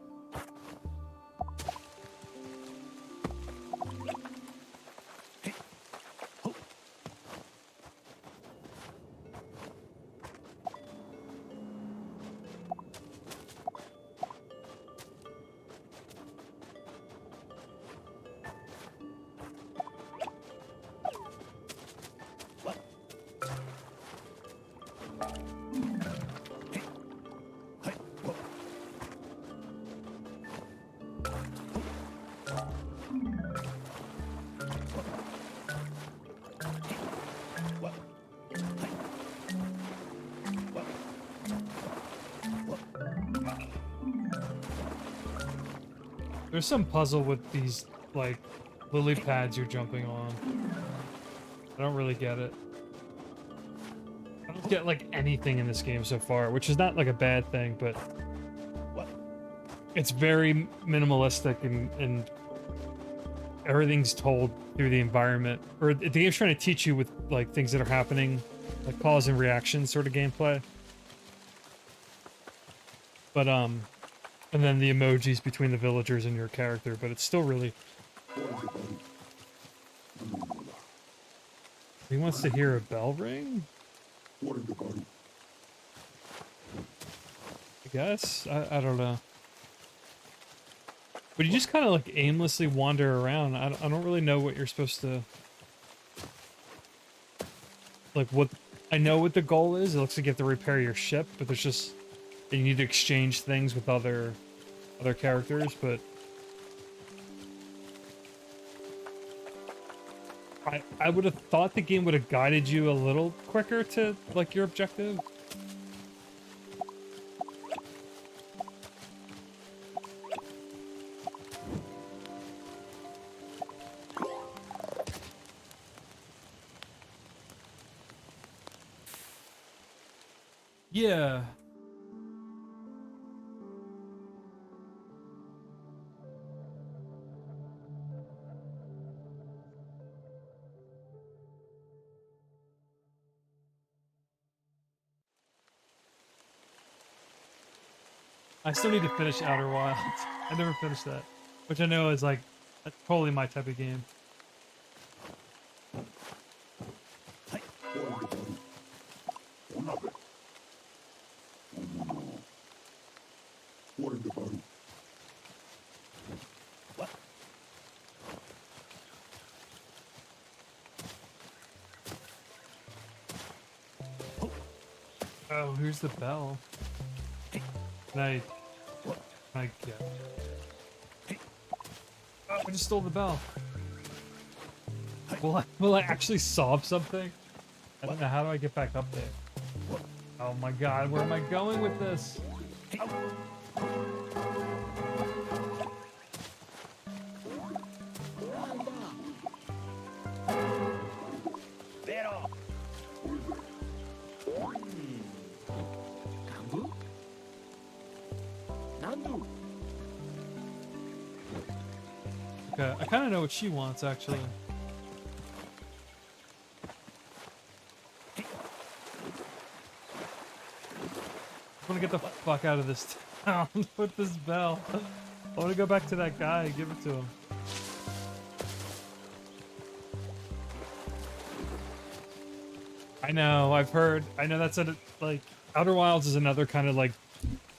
There's some puzzle with these, like, lily pads you're jumping on. I don't really get it. I don't get, like, anything in this game so far, which is not, like, a bad thing, but... What? It's very minimalistic and everything's told through the environment. Or the game's trying to teach you with, like, things that are happening, like cause and reaction sort of gameplay. But, and then the emojis between the villagers and your character, but it's still really... He wants to hear a bell ring? I guess? I don't know. But you just kind of like aimlessly wander around. I don't really know what you're supposed to... Like what... I know what the goal is. It looks like you have to repair your ship, but there's just... You need to exchange things with other characters, but... I would have thought the game would have guided you a little quicker to, like, your objective. Yeah. I still need to finish Outer Wilds. I never finished that. Which I know is like totally my type of game. Oh, here's the bell. Can I get it? Oh, I just stole the bell. Will I actually solve something? I don't know. How do I get back up there? Oh my god, where am I going with this? Pero. Nandu? Nandu? Okay, I kind of know what she wants, actually. I want to get the fuck out of this town with this bell. I want to go back to that guy and give it to him. I know, I've heard. I know that's a, like, Outer Wilds is another kind of like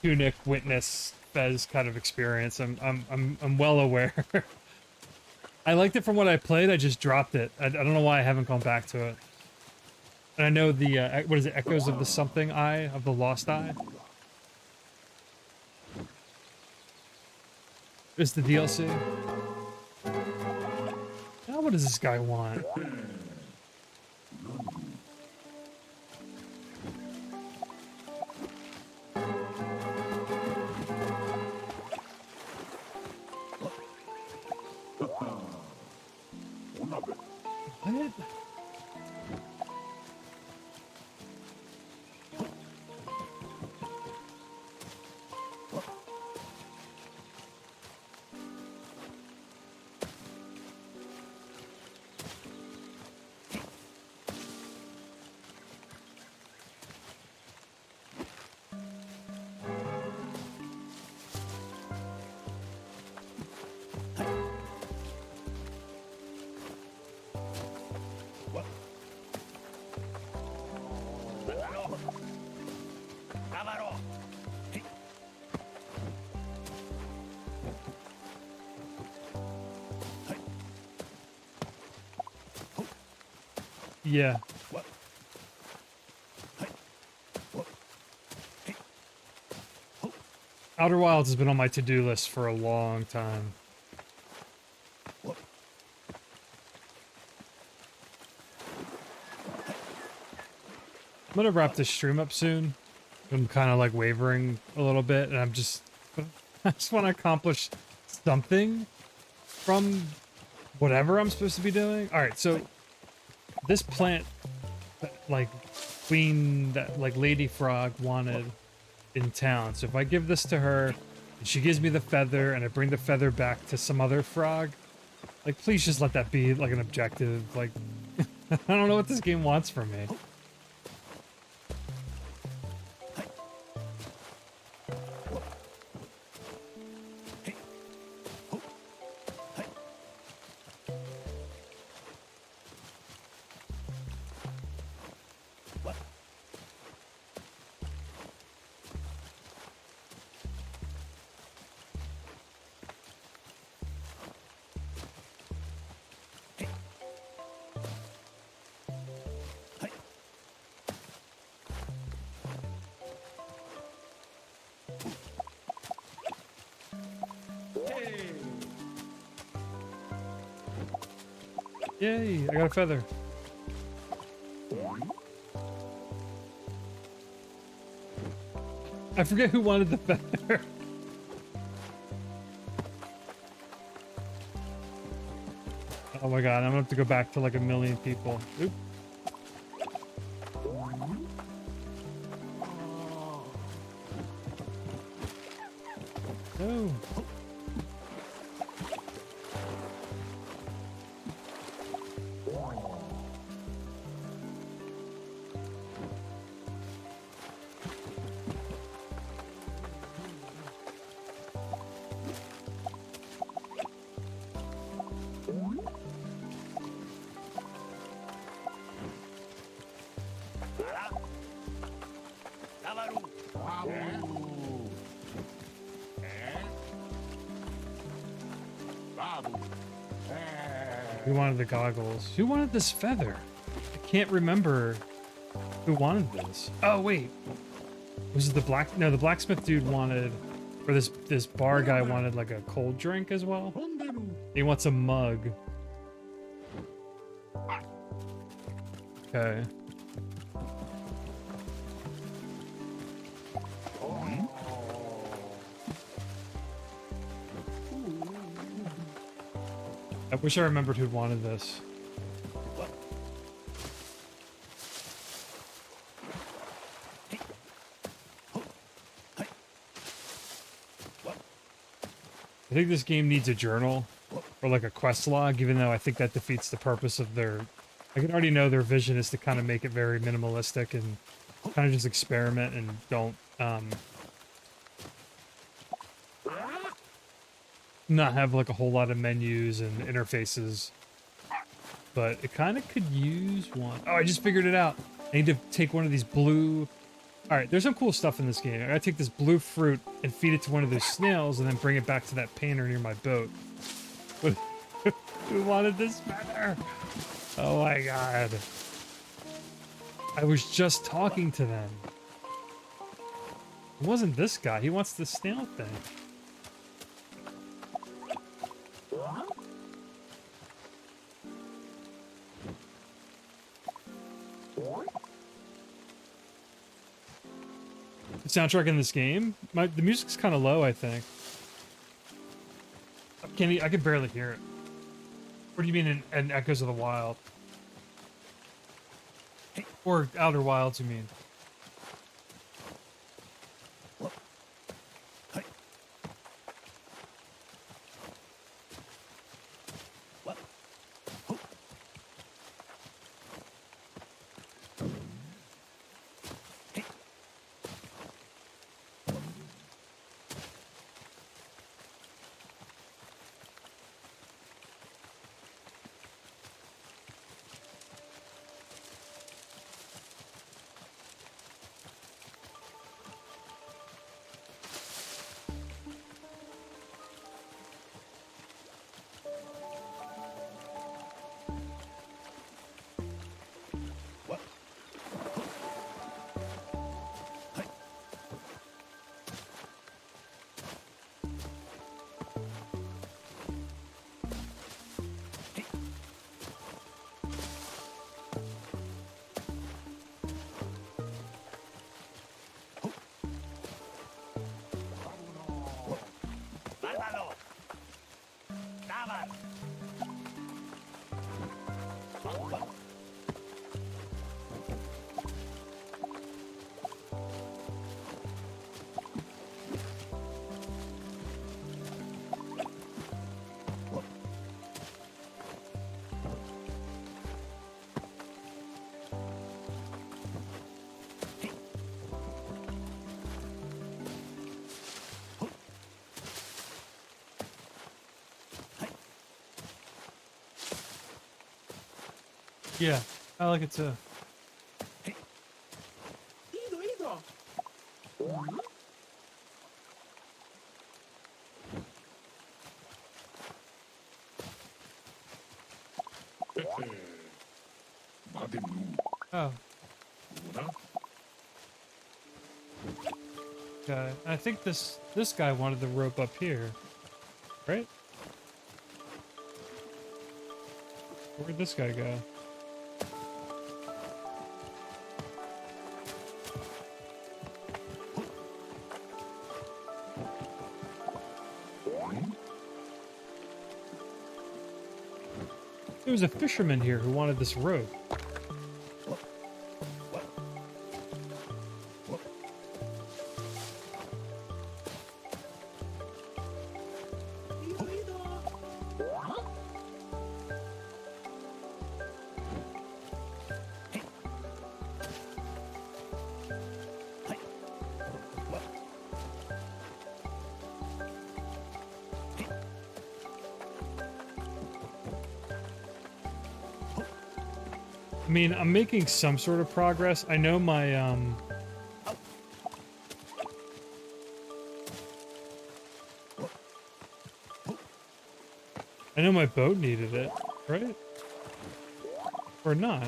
Tunic, Witness, Fez kind of experience. I'm well aware. I liked it from what I played. I just dropped it. I don't know why I haven't gone back to it. And I know the what is it? Echoes of the Something Eye, of the Lost Eye. Is the DLC. Now what does this guy want? What? Yeah. Outer Wilds has been on my to-do list for a long time. I'm gonna wrap this stream up soon. I'm kind of like wavering a little bit, and I just want to accomplish something from whatever I'm supposed to be doing. All right, so this plant, like queen, that like Lady Frog wanted in town. So if I give this to her, and she gives me the feather, and I bring the feather back to some other frog, like please just let that be like an objective. Like I don't know what this game wants from me. Yay, I got a feather. I forget who wanted the feather. Oh my god, I'm gonna have to go back to like a million people. Oop. No. Who wanted the goggles? Who wanted this feather? I can't remember who wanted this. Oh wait, was it the black? No, the blacksmith dude wanted, or this bar guy wanted like a cold drink as well. He wants a mug. Okay. I wish I remembered who wanted this. I think this game needs a journal or like a quest log, even though I think that defeats the purpose of their... I can already know their vision is to kind of make it very minimalistic and kind of just experiment and don't not have like a whole lot of menus and interfaces. But it kind of could use one. Oh, I just figured it out. I need to take one of these blue... Alright, there's some cool stuff in this game. I gotta take this blue fruit and feed it to one of those snails and then bring it back to that painter near my boat. Who wanted this feather? Oh my god. I was just talking to them. It wasn't this guy. He wants the snail thing. The soundtrack in this game, the music's kind of low, I think. I can barely hear it. What do you mean in Echoes of the Wild? Or Outer Wilds, you mean? Yeah, I like it too. Ido, Ido. Bademu. Oh, Una. okay. I think this guy wanted the rope up here, right? Where'd this guy go? There was a fisherman here who wanted this rope. Ido, Ido. I mean, I'm making some sort of progress. I know my I know my boat needed it, right? Or not?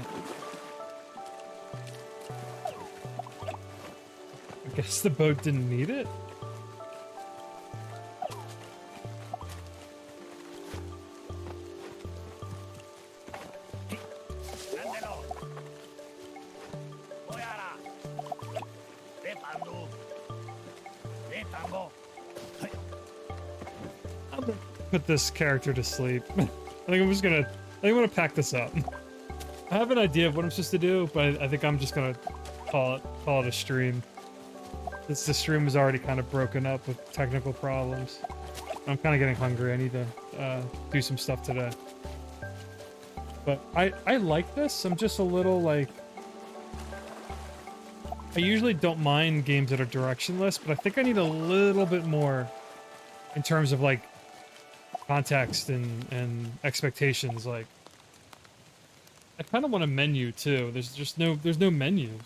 I guess the boat didn't need it? Prendelo! Boyara! Depandu! Detango! I'm gonna put this character to sleep. I think I'm gonna pack this up. I have an idea of what I'm supposed to do, but I think I'm just gonna call it a stream. This the stream is already kind of broken up with technical problems. I'm kind of getting hungry. I need to do some stuff today. But I like this. I'm just a little like, I usually don't mind games that are directionless, but I think I need a little bit more in terms of like context and expectations. Like, I kind of want a menu too. There's no menus.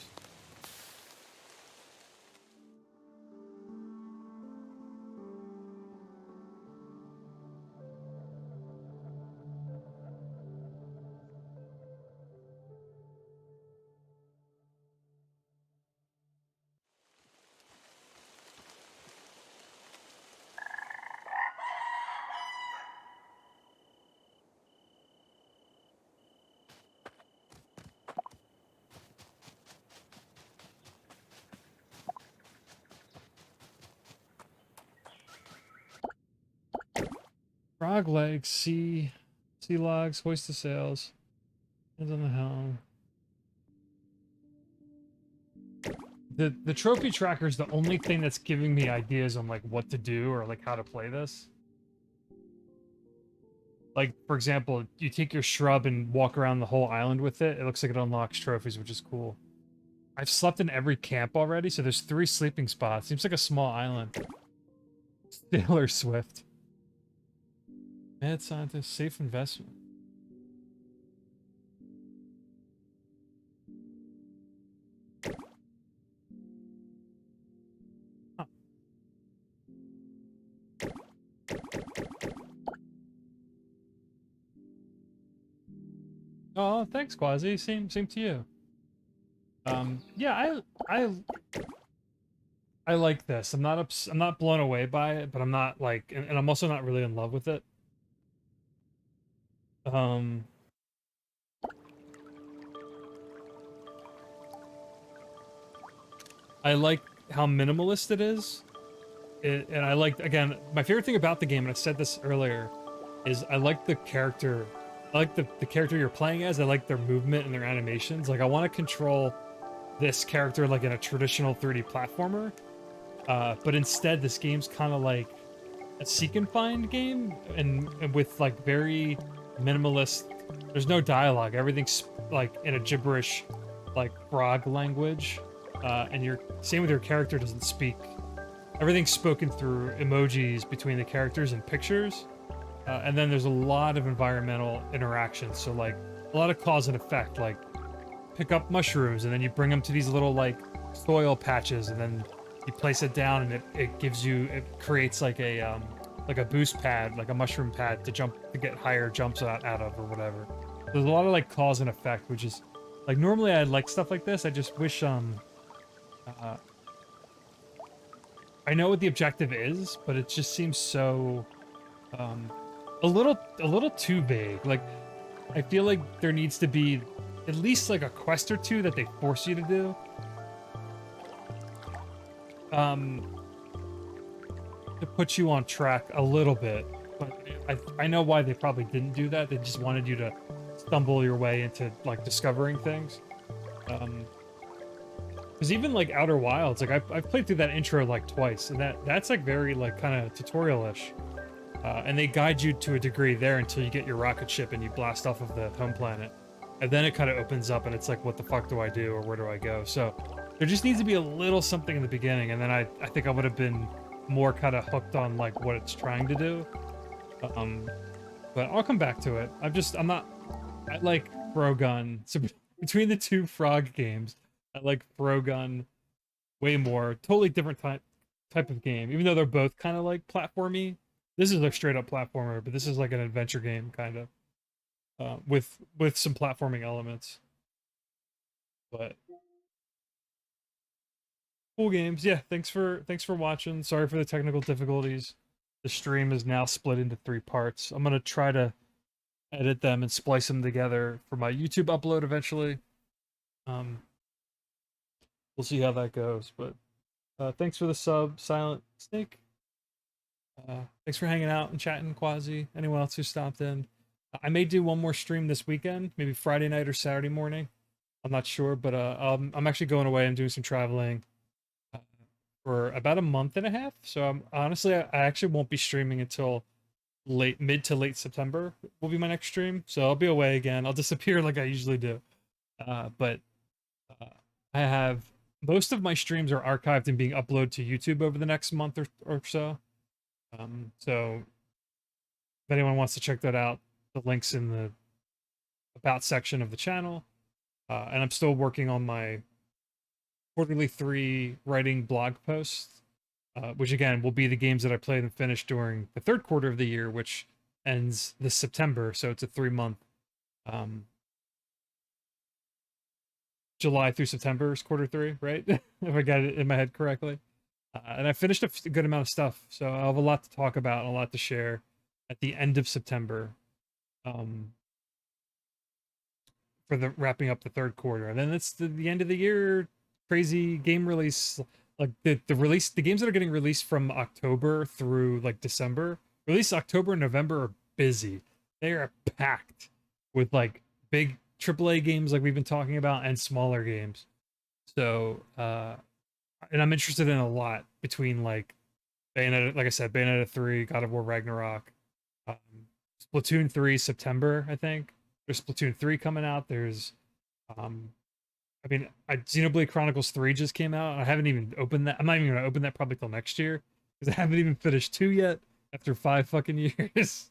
Frog legs, sea logs, hoist the sails. Hands on the helm. The trophy tracker is the only thing that's giving me ideas on like what to do or like how to play this. Like, for example, you take your shrub and walk around the whole island with it. It looks like it unlocks trophies, which is cool. I've slept in every camp already, so there's 3 sleeping spots. Seems like a small island. Sailor Swift. Mad scientist, safe investment. Huh. Oh, thanks, Quasi. Same to you. Yeah, I like this. I'm not blown away by it, but I'm not like, and I'm also not really in love with it. Um, I like how minimalist it is. And I like, again, my favorite thing about the game, and I said this earlier, is I like the character. I like the character you're playing as. I like their movement and their animations. Like, I want to control this character like in a traditional 3D platformer. But instead, this game's kind of like a seek and find game, and with like very minimalist. There's no dialogue. Everything's like in a gibberish, like frog language, and your same with your character doesn't speak. Everything's spoken through emojis between the characters and pictures, and then there's a lot of environmental interactions. So like a lot of cause and effect. Like pick up mushrooms and then you bring them to these little like soil patches, and then you place it down, and it creates like a boost pad, like a mushroom pad to get higher jumps out of or whatever. There's a lot of like cause and effect, which is like normally I like stuff like this. I just wish I know what the objective is, but it just seems so a little too vague. Like I feel like there needs to be at least like a quest or two that they force you to do. To put you on track a little bit, but I know why they probably didn't do that. They just wanted you to stumble your way into like discovering things. Because even like Outer Wilds, like I've played through that intro like twice, and that's like very like kind of tutorial-ish. And they guide you to a degree there until you get your rocket ship and you blast off of the home planet. And then it kind of opens up and it's like, what the fuck do I do, or where do I go? So there just needs to be a little something in the beginning, and then I think I would have been more kind of hooked on like what it's trying to do. But I'll come back to it. I like Frogun. So between the two Frog games, I like Frogun way more. Totally different type of game, even though they're both kind of like platformy. This is like straight up platformer, but this is like an adventure game kind of, with some platforming elements. But cool games. Yeah, thanks for watching. Sorry for the technical difficulties. The stream is now split into 3 parts. I'm gonna try to edit them and splice them together for my YouTube upload eventually. We'll see how that goes. But thanks for the sub, Silent Snake. Thanks for hanging out and chatting, Quasi. Anyone else who stopped in? I may do one more stream this weekend, maybe Friday night or Saturday morning. I'm not sure, but I'm actually going away. I'm doing some traveling for about a month and a half. So honestly, I actually won't be streaming until mid to late September will be my next stream. So I'll be away again. I'll disappear like I usually do. But I have most of my streams are archived and being uploaded to YouTube over the next month or so. So if anyone wants to check that out, the link's in the about section of the channel. And I'm still working on my quarterly 3 writing blog posts, which again will be the games that I played and finished during the 3rd quarter of the year, which ends this September. So it's a 3-month, July through September is quarter 3, right? If I got it in my head correctly. And I finished a good amount of stuff, so I'll have a lot to talk about and a lot to share at the end of September, for the wrapping up the 3rd quarter. And then it's the end of the year, crazy game release, like the games that are getting released from October through like December. Release October and November are busy. They are packed with like big AAA games like we've been talking about and smaller games. So and I'm interested in a lot between like Bayonetta, like I said, Bayonetta 3, God of War Ragnarok, Splatoon 3 September, I think. There's Splatoon 3 coming out. There's Xenoblade Chronicles 3 just came out. I haven't even opened that. I'm not even gonna open that probably till next year because I haven't even finished 2 yet after 5 fucking years.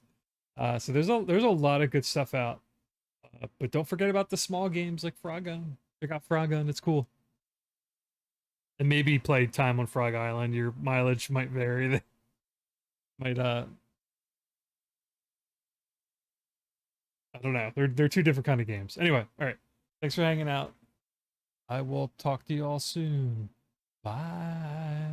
So there's a lot of good stuff out. But don't forget about the small games like Frogun. Check out Frogun, it's cool. And maybe play time on Frog Island. Your mileage might vary. Might I don't know. They're 2 different kind of games. Anyway, all right. Thanks for hanging out. I will talk to you all soon. Bye.